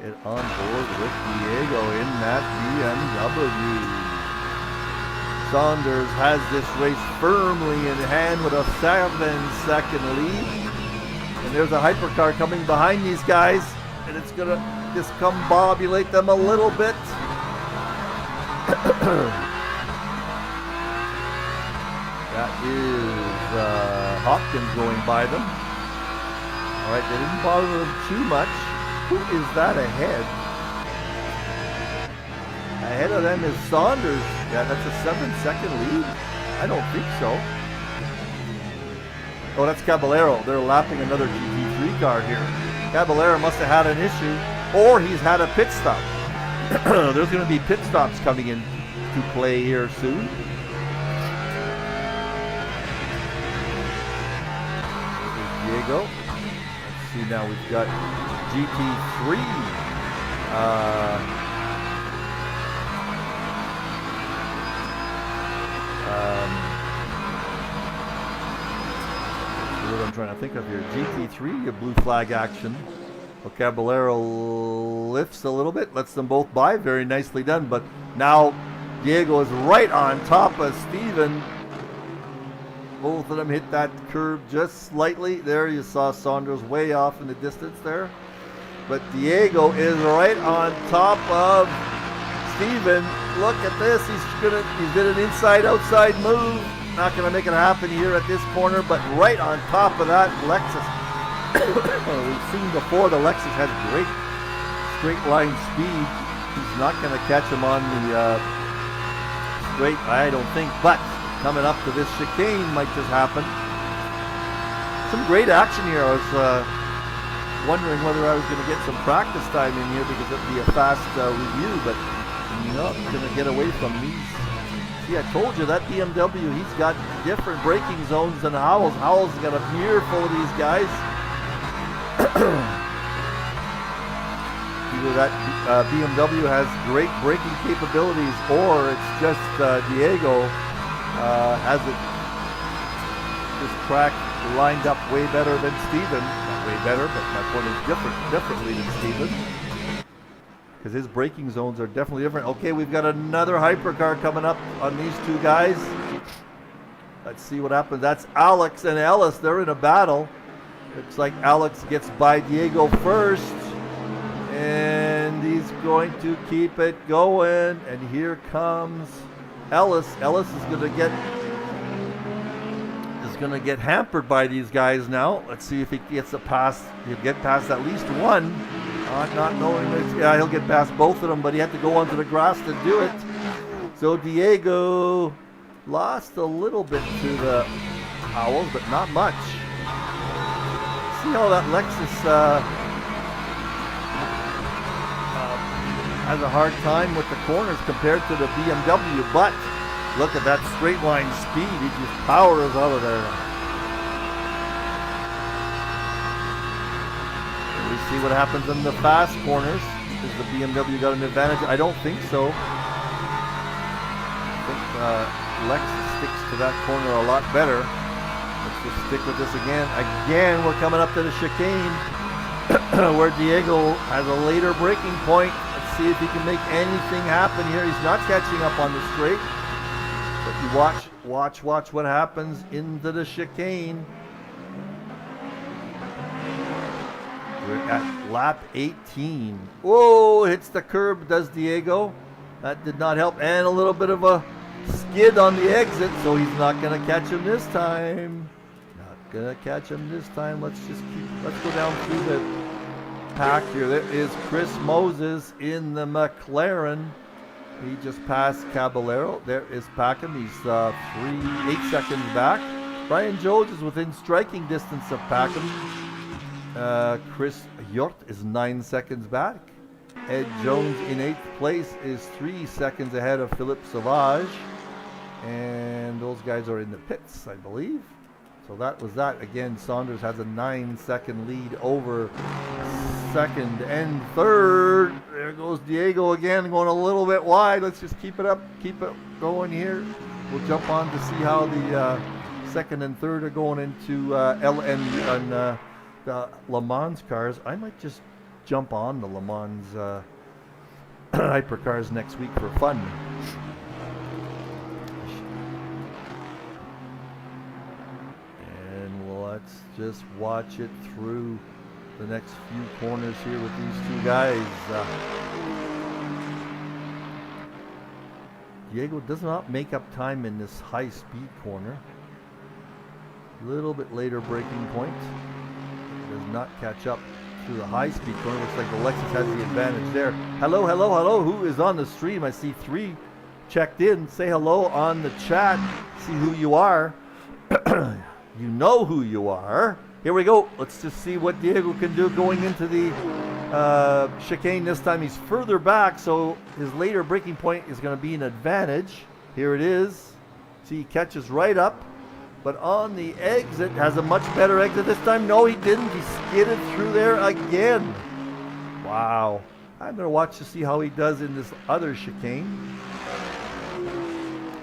Get on board with Diego in that BMW. Saunders has this race firmly in hand with a 7-second lead. And there's a hypercar coming behind these guys, and it's going to discombobulate them a little bit. That is Hopkins going by them. All right, they didn't bother them too much. Who is that ahead? Ahead of them is Saunders. Yeah, that's a 7-second lead? I don't think so. Oh, that's Caballero. They're lapping another GT3 car here. Caballero must have had an issue, or he's had a pit stop. There's going to be pit stops coming in to play here soon. There's Diego. Let's see, now we've got GT3. What I'm trying to think of here. GT3, a blue flag action. Well, Caballero lifts a little bit, lets them both by. Very nicely done. But now Diego is right on top of Steven. Both of them hit that curb just slightly. There you saw Saunders way off in the distance there. But Diego is right on top of Steven. Look at this. He's did an inside-outside move. Not going to make it happen here at this corner, but right on top of that, Lexus. We've seen before the Lexus has great straight line speed. He's not going to catch him on the straight, I don't think, but coming up to this chicane might just happen. Some great action here. I was wondering whether I was going to get some practice time in here because it'd be a fast review, but not going to get away from these. See, I told you that BMW, he's got different braking zones than Howell's. Howell's got a mirror full of these guys. Either that BMW has great braking capabilities, or it's just Diego has it this track lined up way better than Steven. Not way better, but my point is differently than Steven. Because his braking zones are definitely different. Okay, we've got another hypercar coming up on these two guys. Let's see what happens. That's Alex and Ellis. They're in a battle. Looks like Alex gets by Diego first. And he's going to keep it going. And here comes Ellis. Ellis is going to get hampered by these guys now. Let's see if he gets a pass. He'll get past at least one. Not knowing this. Yeah, he'll get past both of them, but he had to go onto the grass to do it. So Diego lost a little bit to the Owls, but not much. See how that Lexus has a hard time with the corners compared to the BMW, but look at that straight line speed. He just powers out of there. We see what happens in the fast corners. Does the BMW got an advantage? I don't think so. I think Lexus sticks to that corner a lot better. Let's just stick with this again. Again, we're coming up to the chicane where Diego has a later braking point. Let's see if he can make anything happen here. He's not catching up on the straight. But you watch what happens into the chicane. We're at lap 18. Whoa, hits the curb, does Diego. That did not help. And a little bit of a skid on the exit, so he's not going to catch him this time. Not going to catch him this time. Let's go down through the pack here. There is Chris Moses in the McLaren. He just passed Caballero. There is Packham. He's 8 seconds back. Brian Jones is within striking distance of Packham. Chris Hjort is 9 seconds back. Ed Jones in 8th place is 3 seconds ahead of Philippe Sauvage. And those guys are in the pits, I believe. So that was that. Again, Saunders has a 9-second lead over second and third. There goes Diego again, going a little bit wide. Let's just keep it up, keep it going here. We'll jump on to see how the second and third are going into LMU and the Le Mans cars. I might just jump on the Le Mans hypercars next week for fun. And let's just watch it through the next few corners here with these two guys. Diego does not make up time in this high speed corner. A little bit later braking point. Does not catch up through the high speed corner. Looks like the Lexus has the advantage there. Hello, hello, hello. Who is on the stream? I see 3 checked in. Say hello on the chat. See who you are. You know who you are. Here we go. Let's just see what Diego can do going into the chicane. This time he's further back, so his later braking point is going to be an advantage. Here it is. See, he catches right up, but on the exit, has a much better exit this time. No, he didn't. He skidded through there again. Wow. I'm going to watch to see how he does in this other chicane.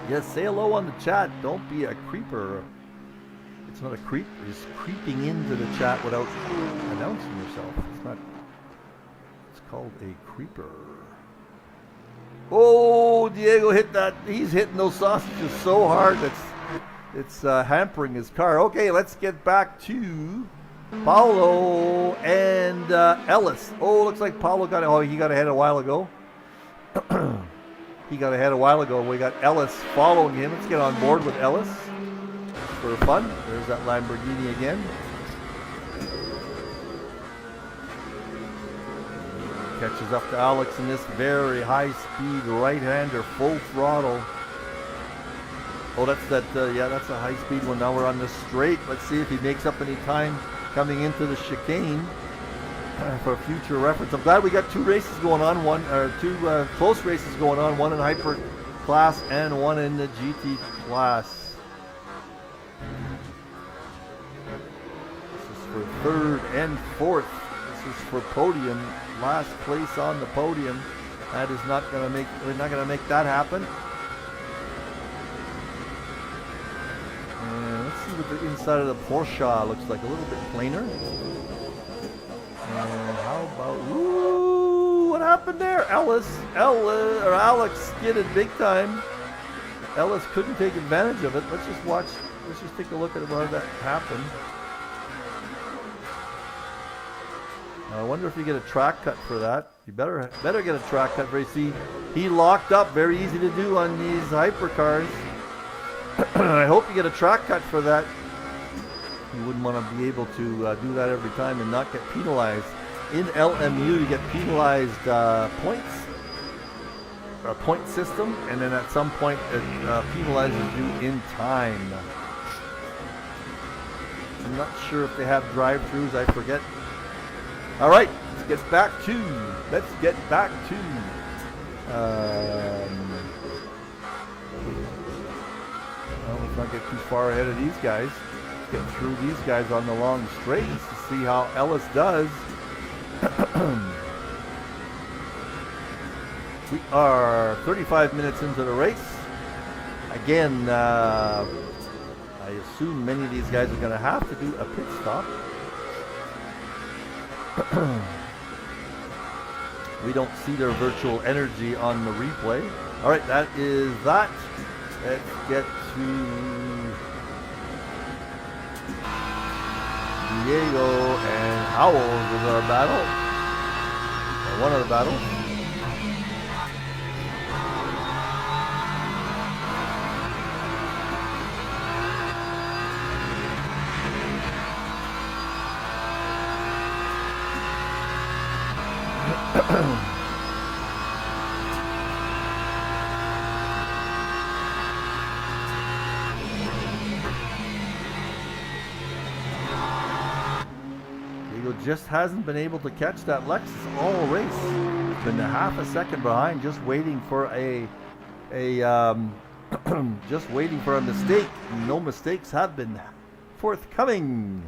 Yes, say hello on the chat. Don't be a creeper. It's not a creep. It's creeping into the chat without announcing yourself. It's not. It's called a creeper. Oh, Diego hit that. He's hitting those sausages so hard that it's hampering his car. Okay, let's get back to Paulo and Ellis. Oh, looks like Paulo got. Oh, he got ahead a while ago. He got ahead a while ago. We got Ellis following him. Let's get on board with Ellis for fun. There's that Lamborghini again. Catches up to Alex in this very high-speed right-hander, full throttle. Oh, that's that. Yeah, that's a high-speed one. Now we're on the straight. Let's see if he makes up any time coming into the chicane. for future reference. I'm glad we got two races going on, two close races going on, one in hyper class and one in the GT class. This is for third and fourth. This is for podium, last place on the podium. That is not going to make. We're not going to make that happen. And let's see what the inside of the Porsche looks like. A little bit plainer. And how about, ooh, what happened there? Alex skidded big time. Ellis couldn't take advantage of it. Let's just take a look at how that happened. I wonder if you get a track cut for that. You better get a track cut for see. He locked up, very easy to do on these hypercars. I hope you get a track cut for that. You wouldn't want to be able to do that every time and not get penalized. In LMU, you get penalized points, a point system, and then at some point it penalizes you in time. I'm not sure if they have drive-thrus, I forget. All right, let's get back to. Well, let's not get too far ahead of these guys. Get through these guys on the long straights to see how Ellis does. We are 35 minutes into the race. Again, I assume many of these guys are going to have to do a pit stop. We don't see their virtual energy on the replay. All right, that is that. Let's get to Diego and Howells is our battle. Or one of the battles. Just hasn't been able to catch that Lexus all race. It's been a half a second behind, just waiting for just waiting for a mistake. No mistakes have been forthcoming.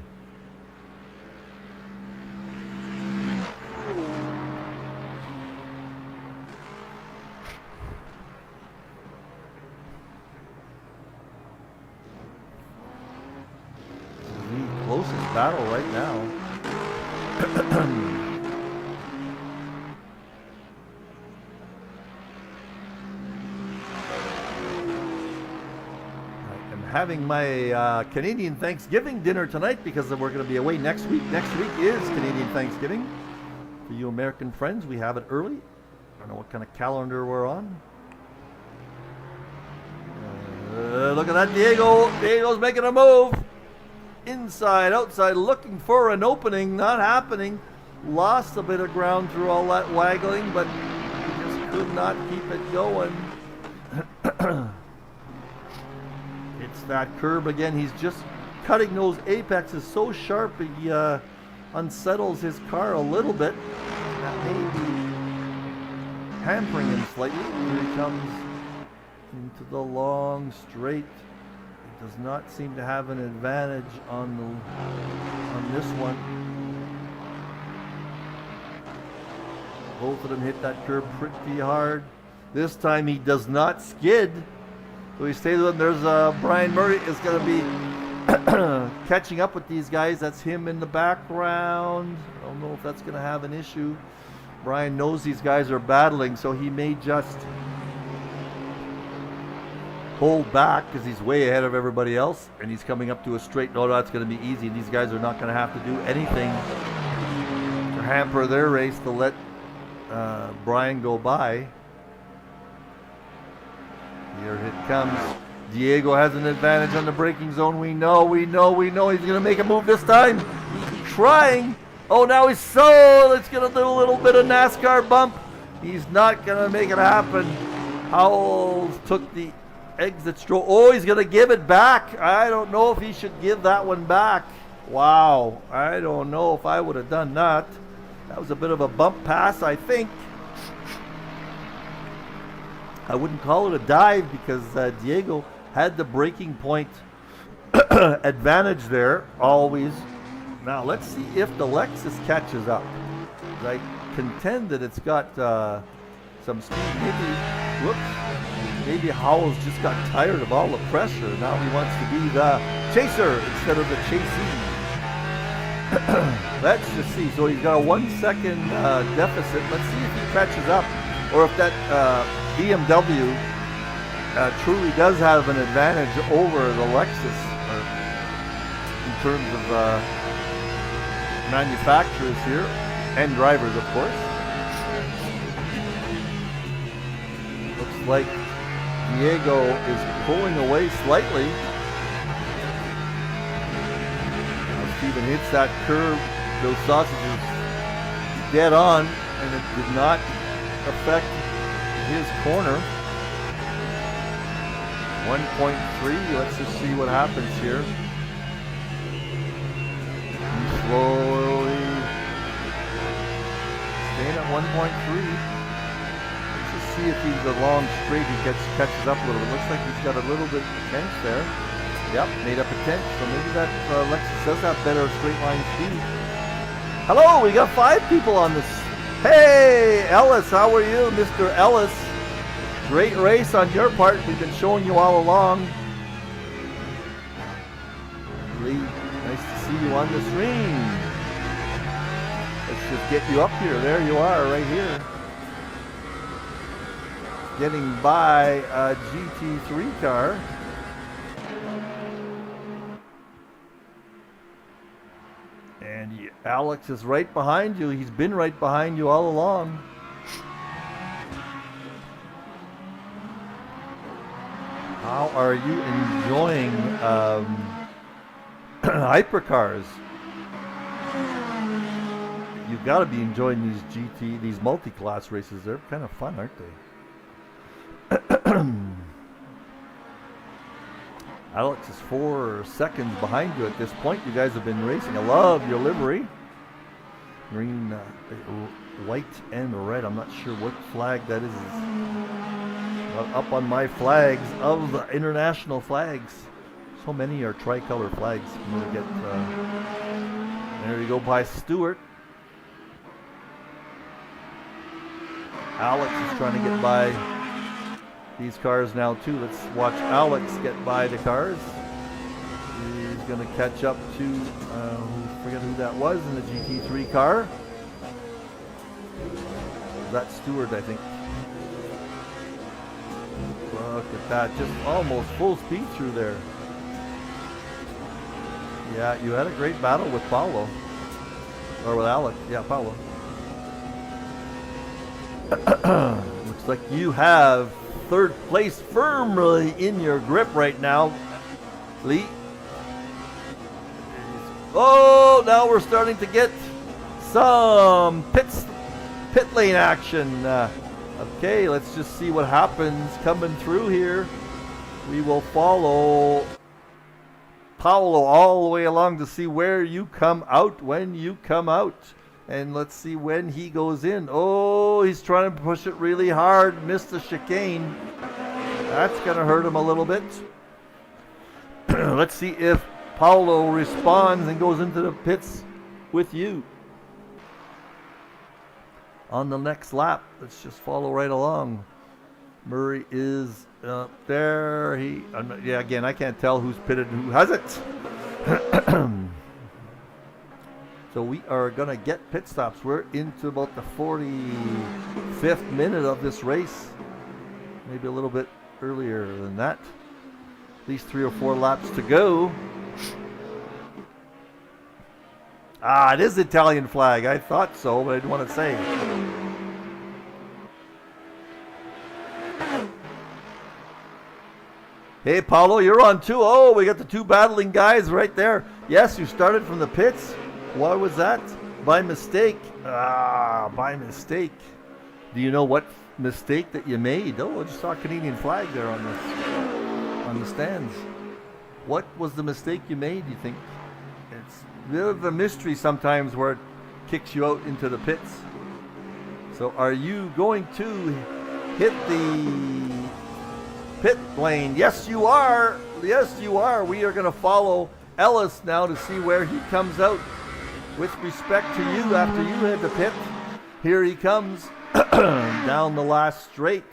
The closest battle right now. I'm having my Canadian Thanksgiving dinner tonight because we're going to be away next week. Next week is Canadian Thanksgiving. For you American friends, we have it early. I don't know what kind of calendar we're on. Look at that, Diego. Diego's making a move. Inside, outside, looking for an opening, not happening. Lost a bit of ground through all that waggling, but he just could not keep it going. It's that curb again. He's just cutting those apexes so sharp he unsettles his car a little bit. That may be hampering him slightly. Here he comes into the long straight. Does not seem to have an advantage on this one. Both of them hit that curb pretty hard. This time he does not skid. So he stays with them. There's Brian Murray is going to be catching up with these guys. That's him in the background. I don't know if that's going to have an issue. Brian knows these guys are battling, so he may just hold back because he's way ahead of everybody else, and he's coming up to a straight. No, that's going to be easy. These guys are not going to have to do anything to hamper their race to let Brian go by. Here it comes. Diego has an advantage on the braking zone. We know. He's going to make a move this time. He's trying. Oh, now he's it's going to do a little bit of NASCAR bump. He's not going to make it happen. Howells took the exit stroke. Oh, he's going to give it back. I don't know if he should give that one back. Wow. I don't know if I would have done that. That was a bit of a bump pass, I think. I wouldn't call it a dive because Diego had the braking point advantage there, always. Now let's see if the Lexus catches up. I contend that it's got some speed. Maybe Howells just got tired of all the pressure. Now he wants to be the chaser instead of the chasee. Let's just see. So he's got a 1 second deficit. Let's see if he catches up, or if that BMW truly does have an advantage over the Lexus in terms of manufacturers here and drivers, of course. Looks like Diego is pulling away slightly. Steven hits that curve, those sausages dead on, and it did not affect his corner. 1.3, let's just see what happens here. Slowly staying at 1.3. Let's just see if he's along straight, he catches up a little bit. Looks like he's got a little bit of tenth there. Yep, made up a 10th, so maybe that Lexus does have better straight line speed. Hello, we got 5 people on this. Hey, Ellis, how are you, Mr. Ellis? Great race on your part. We've been showing you all along. Lee, nice to see you on the screen. Let's just get you up here. There you are, right here. Getting by a GT3 car. And Alex is right behind you. He's been right behind you all along. How are you enjoying hypercars? You've got to be enjoying these multi-class races. They're kind of fun, aren't they? Alex is 4 seconds behind you at this point. You guys have been racing. I love your livery. Green, white, and red. I'm not sure what flag that is. Not up on my flags of the international flags. So many are tricolor flags. I'm gonna get, there you go by Stewart. Alex is trying to get by these cars now too. Let's watch Alex get by the cars. He's going to catch up to, forget who that was in the GT3 car. That's Stewart, I think. Look at that, just almost full speed through there. Yeah, you had a great battle with Paulo. Or with Alex, yeah, Paulo. Looks like you have 3rd place firmly in your grip right now, Lee. Oh, now we're starting to get some pit lane action. Okay, let's just see what happens coming through here. We will follow Paulo all the way along to see where you come out when you come out. And let's see when he goes in. Oh, he's trying to push it really hard. Missed the chicane. That's going to hurt him a little bit. Let's see if Paulo responds and goes into the pits with you. On the next lap, let's just follow right along. Murray is up there. Yeah, again, I can't tell who's pitted and who hasn't. So we are going to get pit stops. We're into about the 45th minute of this race. Maybe a little bit earlier than that. At least 3 or 4 laps to go. Ah, it is the Italian flag. I thought so, but I didn't want to say. Hey, Paulo, you're on too. Oh, we got the 2 battling guys right there. Yes, you started from the pits. Why was that? By mistake. Ah, by mistake. Do you know what mistake that you made? Oh, I just saw a Canadian flag there on the stands. What was the mistake you made, you think? It's a bit of a mystery sometimes where kicks you out into the pits. So are you going to hit the pit lane? Yes, you are. Yes, you are. We are going to follow Ellis now to see where he comes out with respect to you after you hit the pit. Here he comes down the last straight.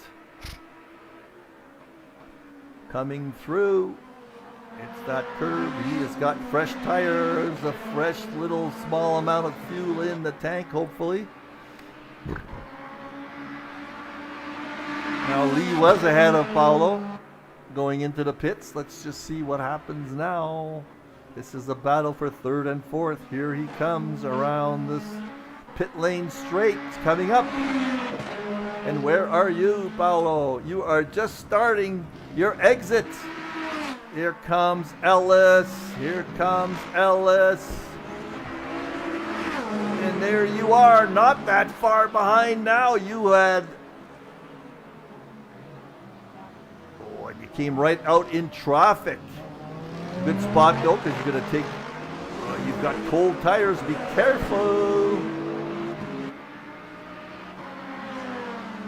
Coming through. It's that curve. He has got fresh tires, a fresh little small amount of fuel in the tank, hopefully. Now Lee was ahead of Paulo going into the pits. Let's just see what happens now. This is a battle for third and fourth. Here he comes around this pit lane straight. It's coming up. And where are you, Paulo? You are just starting your exit. Here comes Ellis. Here comes Ellis. And there you are, not that far behind now. You had... Oh, and you came right out in traffic. Good spot though, because you're going to take... you've got cold tires. Be careful.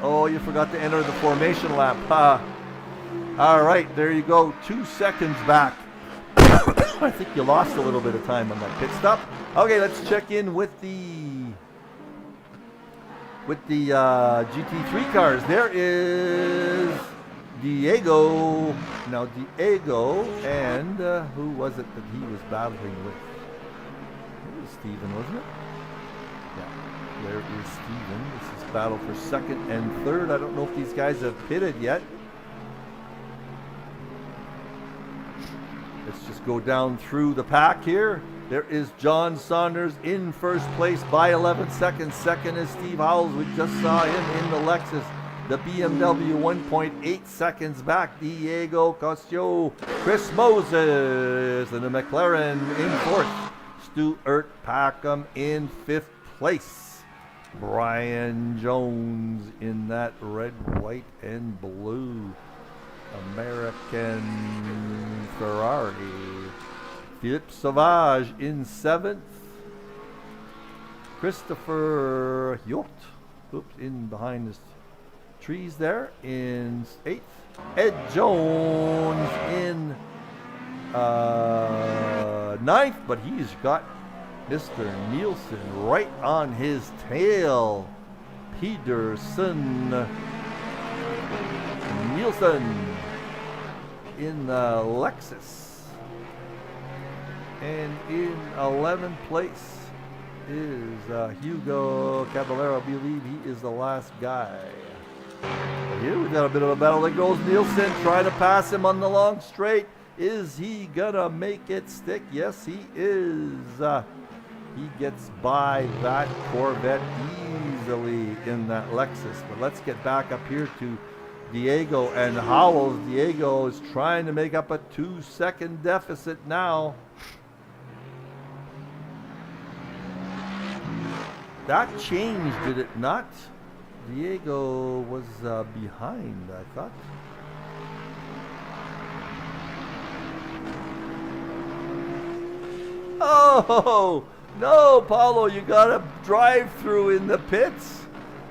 Oh, you forgot to enter the formation lap. All right, there you go. 2 seconds back. I think you lost a little bit of time on that pit stop. Okay, let's check in with the GT3 cars. There is Diego. Now Diego and who was it that he was battling with? It was Steven, wasn't it? Yeah, there is Steven. This is battle for second and third. I don't know if these guys have pitted yet. Let's just go down through the pack here. There is John Saunders in first place by 11 seconds. Second is Steve Howells. We just saw him in the Lexus. The BMW 1.8 seconds back. Diego Costio, Chris Moses, and the McLaren in fourth. Stuart Packham in fifth place. Brian Jones in that red, white, and blue American Ferrari. Philippe Sauvage in seventh. Christopher Hjort, in behind the trees there, in eighth. Ed Jones in ninth, but he's got Mr. Nielsen right on his tail. Peterson. Nielsen in the Lexus. And in 11th place is Hugo Caballero. I believe he is the last guy. Here we've got a bit of a battle. There goes Nielsen trying to pass him on the long straight. Is he gonna make it stick? Yes, he is. He gets by that Corvette easily in that Lexus. But let's get back up here to Diego and Howells. Diego is trying to make up a 2-second deficit now. That changed, did it not? Diego was behind, I thought. Oh, no, Paulo, you got a drive-through in the pits.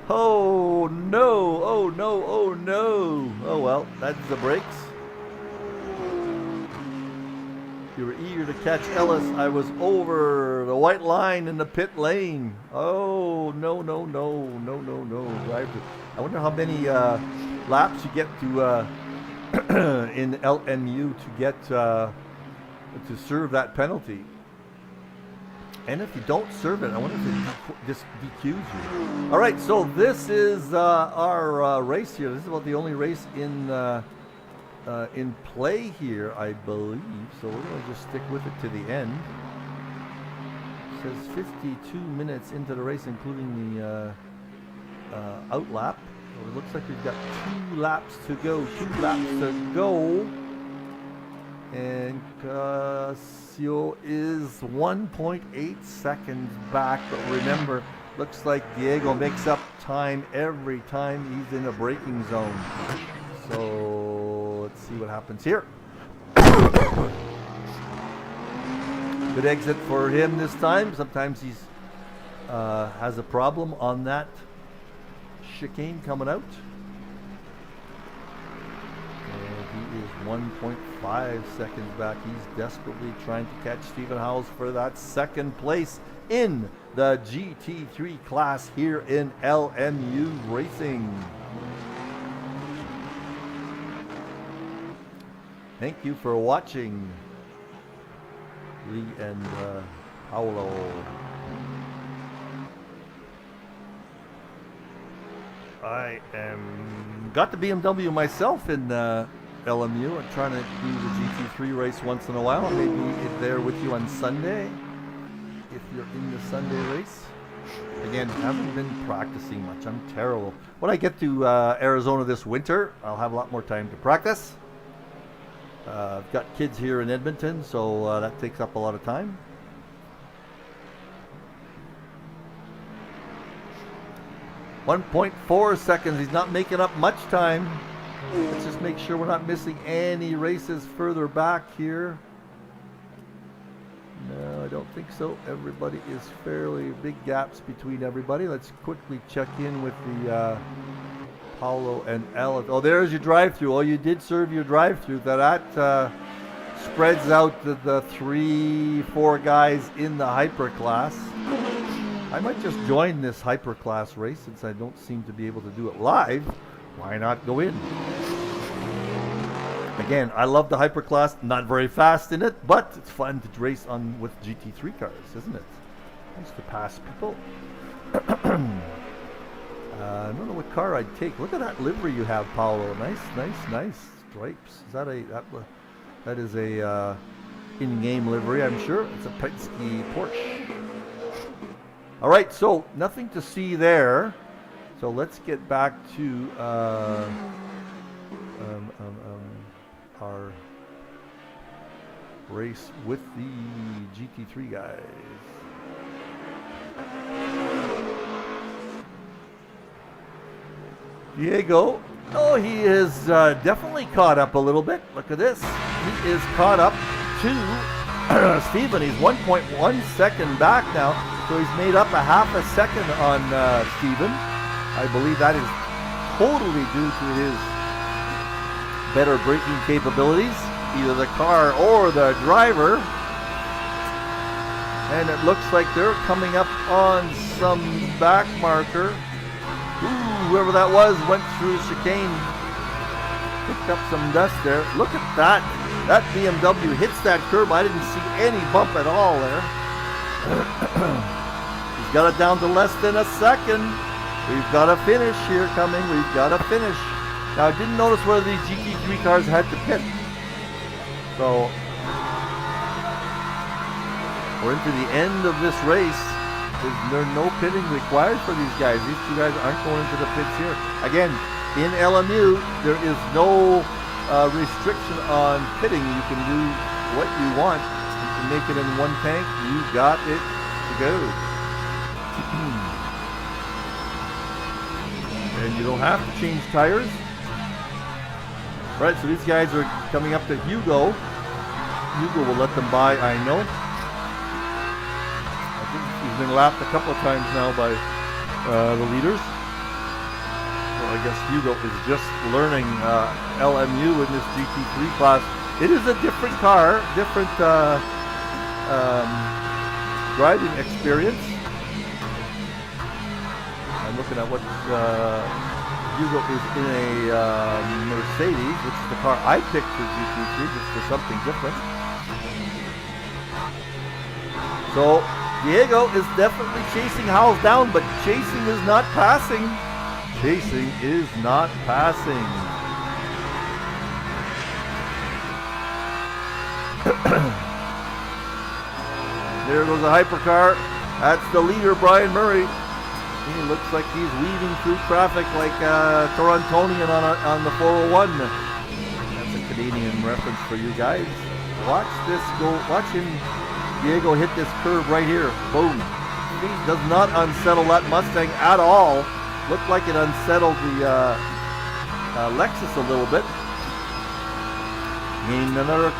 Oh, no, oh, no, oh, no. Oh, well, that's the brakes. You were eager to catch Ellis. I was over the white line in the pit lane. Oh, no, no, no, no, no, no. I wonder how many laps you get to in LMU to get to serve that penalty. And if you don't serve it, I wonder if it just DQs you. All right, so this is our race here. This is about the only race in play here, I believe. So we're going to just stick with it to the end. It says 52 minutes into the race, including the out lap. So it looks like we've got 2 laps to go. 2 laps to go. And Casio is 1.8 seconds back. But remember, looks like Diego makes up time every time he's in a braking zone. So let's see what happens here. Good exit for him this time. Sometimes he's has a problem on that chicane coming out. And he is 1.5 seconds back. He's desperately trying to catch Stephen Howells for that second place in the GT3 class here in LMU Racing. Thank you for watching, Lee and Howell. I got the BMW myself in LMU. I'm trying to do the GT3 race once in a while. Maybe there with you on Sunday, if you're in the Sunday race. Again, haven't been practicing much. I'm terrible. When I get to Arizona this winter, I'll have a lot more time to practice. I've got kids here in Edmonton, so that takes up a lot of time. .4 seconds. He's not making up much time. Let's just make sure we're not missing any races further back here. No, I don't think so. Everybody is fairly big gaps between everybody. Let's quickly check in with the Paulo and Alice. Oh, there's your drive-through. Oh, you did serve your drive-through. That spreads out the 3-4 guys in the hyperclass. I might just join this hyperclass race since I don't seem to be able to do it live. Why not go in? Again, I love the hyperclass. Not very fast in it, but it's fun to race on with GT3 cars, isn't it? Nice to pass people. I don't know what car I'd take. Look at that livery you have, Paolo. Nice stripes. Is that that is a in-game livery? I'm sure it's a Penske Porsche. All right, so nothing to see there. So let's get back to our race with the GT3 guys. Diego, oh, he is definitely caught up a little bit. Look at this. He is caught up to Stephen. He's 1.1 second back now, so he's made up a half a second on Stephen. I believe that is totally due to his better braking capabilities, either the car or the driver. And it looks like they're coming up on some back marker. Ooh, whoever that was went through chicane, picked up some dust there. Look at that. That BMW hits that curb. I didn't see any bump at all there. He's got it down to less than a second. We've got a finish here coming. We've got a finish. Now, I didn't notice whether these GT3 cars had to pit. So, we're into the end of this race. There's no pitting required for these guys. These two guys aren't going into the pits here. Again, in LMU, there is no restriction on pitting. You can do what you want. You can make it in one tank. You got it to go. And you don't have to change tires. Right, so these guys are coming up to Hugo. Hugo will let them by, I know. I think he's been lapped a couple of times now by the leaders. So I guess Hugo is just learning LMU in this GT3 class. It is a different car, different driving experience. I'm looking at what Hugo is in a Mercedes, which is the car I picked for GT3, just for something different. So Diego is definitely chasing Howells down, but chasing is not passing. Chasing is not passing. There goes a hypercar. That's the leader, Brian Murray. He looks like he's weaving through traffic like Torontonian on the 401. That's a Canadian reference for you guys. Watch this go. Watch him, Diego, hit this curve right here. Boom. He does not unsettle that Mustang at all. Looked like it unsettled the Lexus a little bit. Gained another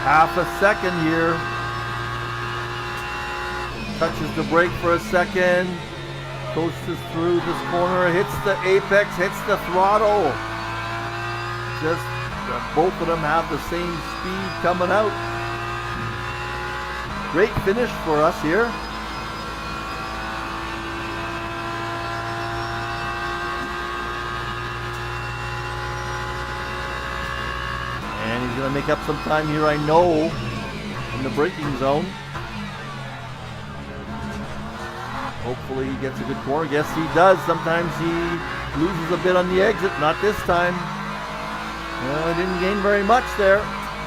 half a second here. touches the brake for a second, coasts through this corner, hits the apex, hits the throttle. Just both of them have the same speed coming out. Great finish for us here. And he's going to make up some time here, I know, in the braking zone. Hopefully he gets a good corner. Yes, he does. Sometimes he loses a bit on the exit. Not this time. Well, he didn't gain very much there.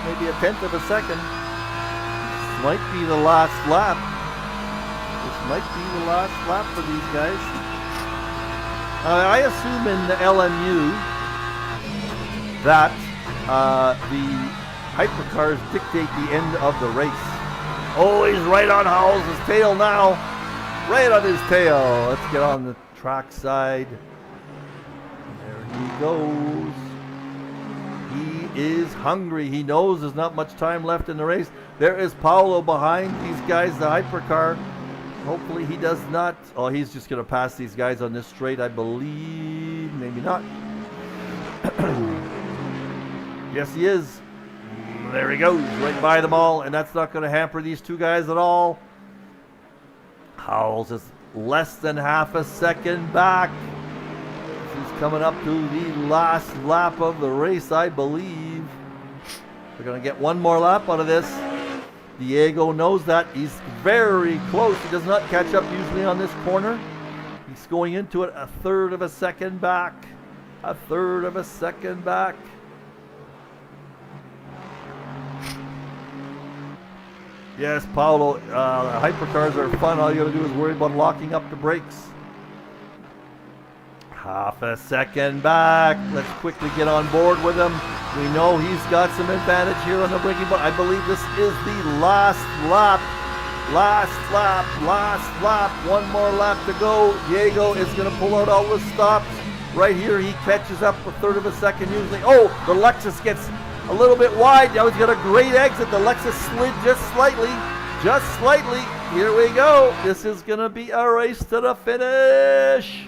Maybe a tenth of a second. This might be the last lap. This might be the last lap for these guys. I assume in the LMU that the hypercars dictate the end of the race. Oh, he's right on Howells' tail now. Right on his tail. Let's get on the track side. There he goes. He is hungry. He knows there's not much time left in the race. There is Paolo behind these guys, the hypercar. Hopefully he does not. Oh, he's just going to pass these guys on this straight, I believe. Maybe not. Yes, he is. There he goes, right by them all, and that's not going to hamper these two guys at all. Howells is less than half a second back. He's coming up to the last lap of the race, I believe. We're going to get one more lap out of this. Diego knows that. He's very close. He does not catch up usually on this corner. He's going into it a third of a second back. A third of a second back. Yes, Paolo, hypercars are fun. All you gotta do is worry about locking up the brakes. Half a second back. Let's quickly get on board with him. We know he's got some advantage here on the braking, but I believe this is the last lap. Last lap, last lap. One more lap to go. Diego is gonna pull out all the stops. Right here, he catches up a third of a second usually. Oh, the Lexus gets a little bit wide. Now he's got a great exit. The Lexus slid just slightly. Just slightly. Here we go. This is going to be a race to the finish.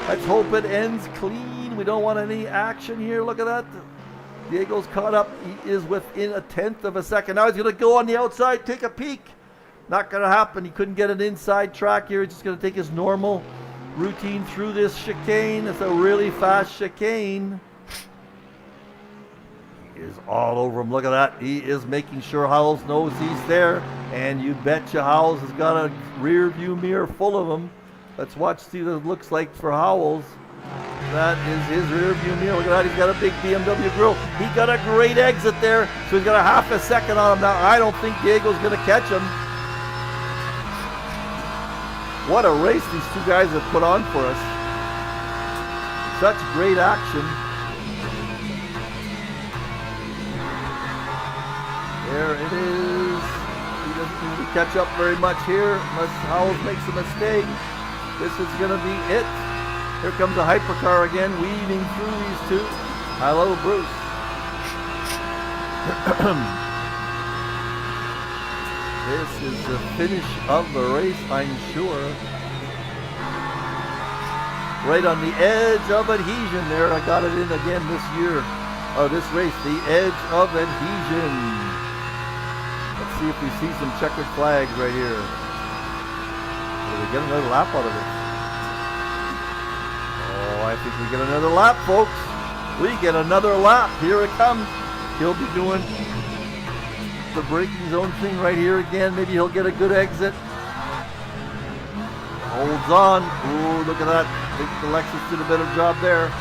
Let's hope it ends clean. We don't want any action here. Look at that. Diego's caught up. He is within a tenth of a second. Now he's going to go on the outside, take a peek. Not going to happen. He couldn't get an inside track here. He's just going to take his normal routine through this chicane. It's a really fast chicane. Is all over him. Look at that. He is making sure Howells knows he's there. And you betcha Howells has got a rear view mirror full of them. Let's watch, see what it looks like for Howells. That is his rear view mirror. Look at that. He's got a big BMW grille. He got a great exit there. So he's got a half a second on him now. I don't think Diego's going to catch him. What a race these two guys have put on for us. Such great action. There it is. He doesn't need to catch up very much here unless Howells makes a mistake. This is going to be it. Here comes a hypercar again, weaving through these two. Hello, Bruce. This is the finish of the race, I'm sure. Right on the edge of adhesion there. I got it in again this year. Or this race, the edge of adhesion. Let's see if we see some checkered flags right here. Will we get another lap out of it? Oh, I think we get another lap, folks. We get another lap. Here it comes. He'll be doing the braking zone thing right here again. Maybe he'll get a good exit. Holds on. Ooh, look at that. I think the Lexus did a better job there.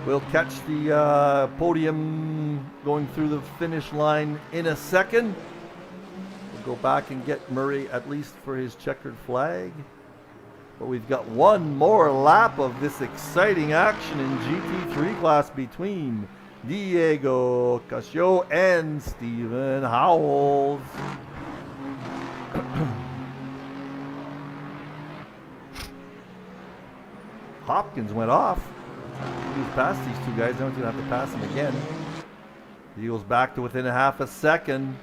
We'll catch the podium going through the finish line in a second. We'll go back and get Murray at least for his checkered flag. But we've got one more lap of this exciting action in GT3 class between Diego Cascio and Stephen Howells. Hopkins went off. cruise past these two guys. Now he's going to have to pass them again. He goes back to within a half a second.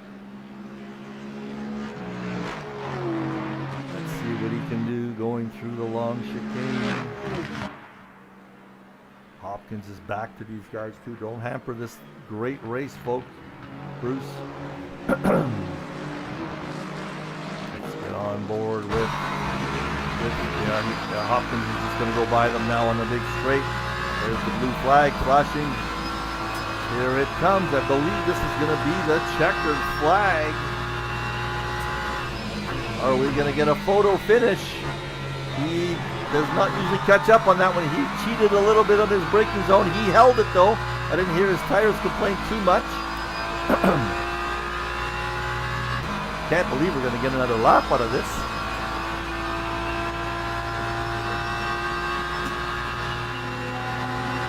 Let's see what he can do going through the long chicane. Hopkins is back to these guys too. Don't hamper this great race, folks. Bruce. Let's get on board with Hopkins is just going to go by them now on the big straight. There's the blue flag flashing. Here it comes. I believe this is going to be the checkered flag. Are we going to get a photo finish? He does not usually catch up on that one. He cheated a little bit on his braking zone. He held it though. I didn't hear his tires complain too much. Can't believe we're going to get another lap out of this.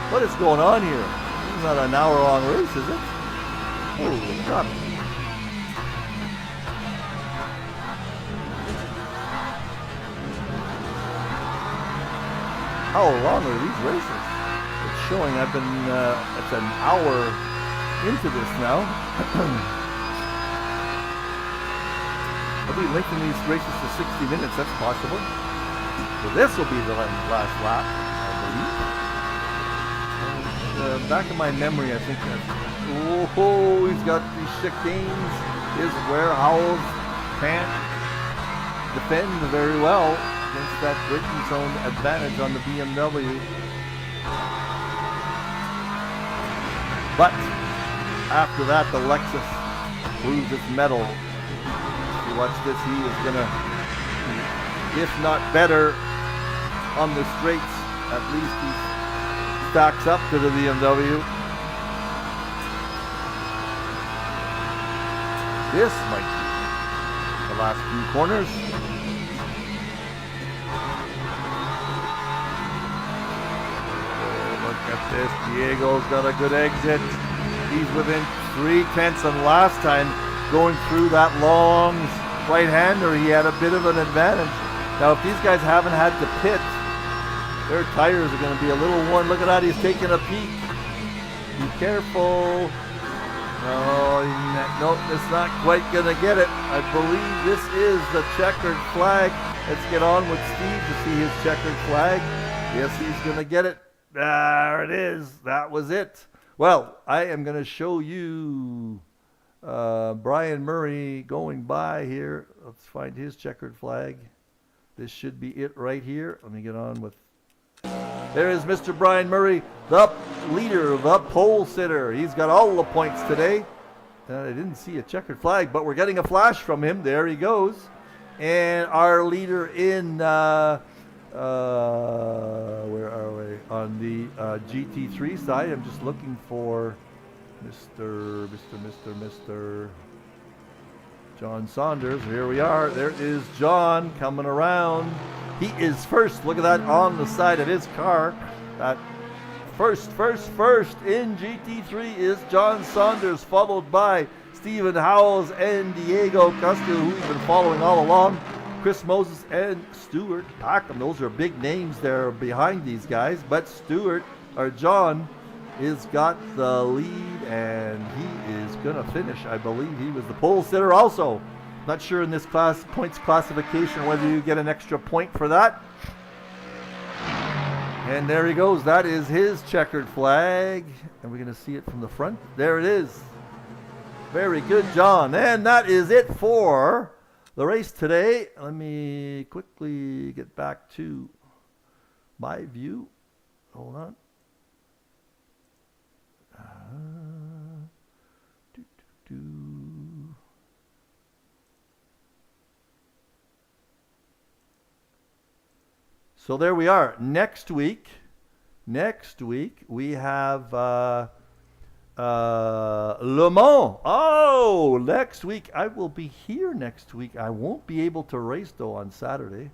What is going on here? This is not an hour-long race, is it? Holy crap. How long are these races? It's showing I've been, it's an hour into this now. I'll be linking these races to 60 minutes, that's possible. So this will be the last lap, I believe. Back in my memory, I think that, oh, he's got these chicanes. Is where Howells can't defend very well against that braking zone advantage on the BMW. But after that, the Lexus proves its mettle. If you watch this, he is gonna, if not better, on the straights, at least he's stacks up to the BMW. This might be the last few corners. Oh, look at this. Diego's got a good exit. He's within 3/10, and last time going through that long right-hander, he had a bit of an advantage. Now, if these guys haven't had to pit, their tires are going to be a little worn. Look at that, he's taking a peek. Be careful. No, it's not quite going to get it. I believe this is the checkered flag. Let's get on with Steve to see his checkered flag. Yes, he's going to get it. There it is. That was it. Well, I am going to show you Brian Murray going by here. Let's find his checkered flag. This should be it right here. Let me get on with. There is Mr. Brian Murray, the leader, the pole sitter. He's got all the points today. I didn't see a checkered flag, but we're getting a flash from him. There he goes. And our leader in, where are we? On the GT3 side. I'm just looking for Mr. John Saunders. Here we are. There is John coming around. He is first. Look at that on the side of his car. That first in GT3 is John Saunders, followed by Stephen Howells and Diego Castillo, who we've been following all along. Chris Moses and Stuart Packham. Those are big names there behind these guys. But John is got the lead, and he is going to finish. I believe he was the pole sitter also. Not sure in this points classification whether you get an extra point for that. And there he goes. That is his checkered flag. And we're going to see it from the front. There it is. Very good, John. And that is it for the race today. Let me quickly get back to my view. Hold on. So there we are. Next week we have Le Mans. Oh, next week I will be here next week. I won't be able to race though on Saturday,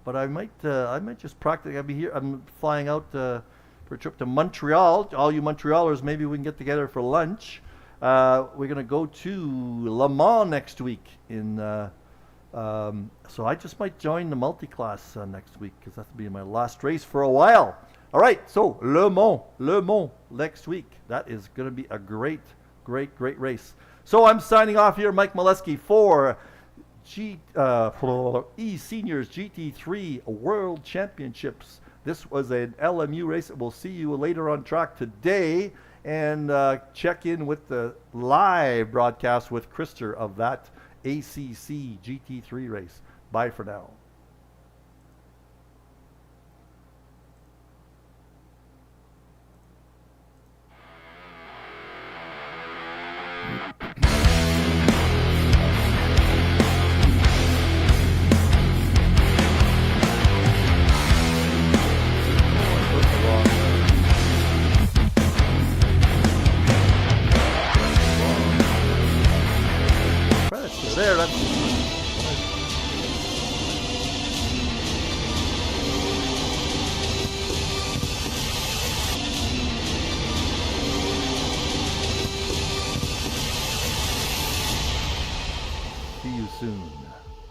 but I might just practice. I'll be here. I'm flying out for a trip to Montreal. All you Montrealers, maybe we can get together for lunch. We're gonna go to Le Mans next week so I just might join the multi-class next week because that'll be my last race for a while. All right, so Le Mans next week. That is going to be a great race. So I'm signing off here, Mike Meleskie, for eSeniors GT3 World Championships. This was an LMU race. We'll see you later on track today, and check in with the live broadcast with Krister of that ACC GT3 race. Bye for now. There, that's... See you soon.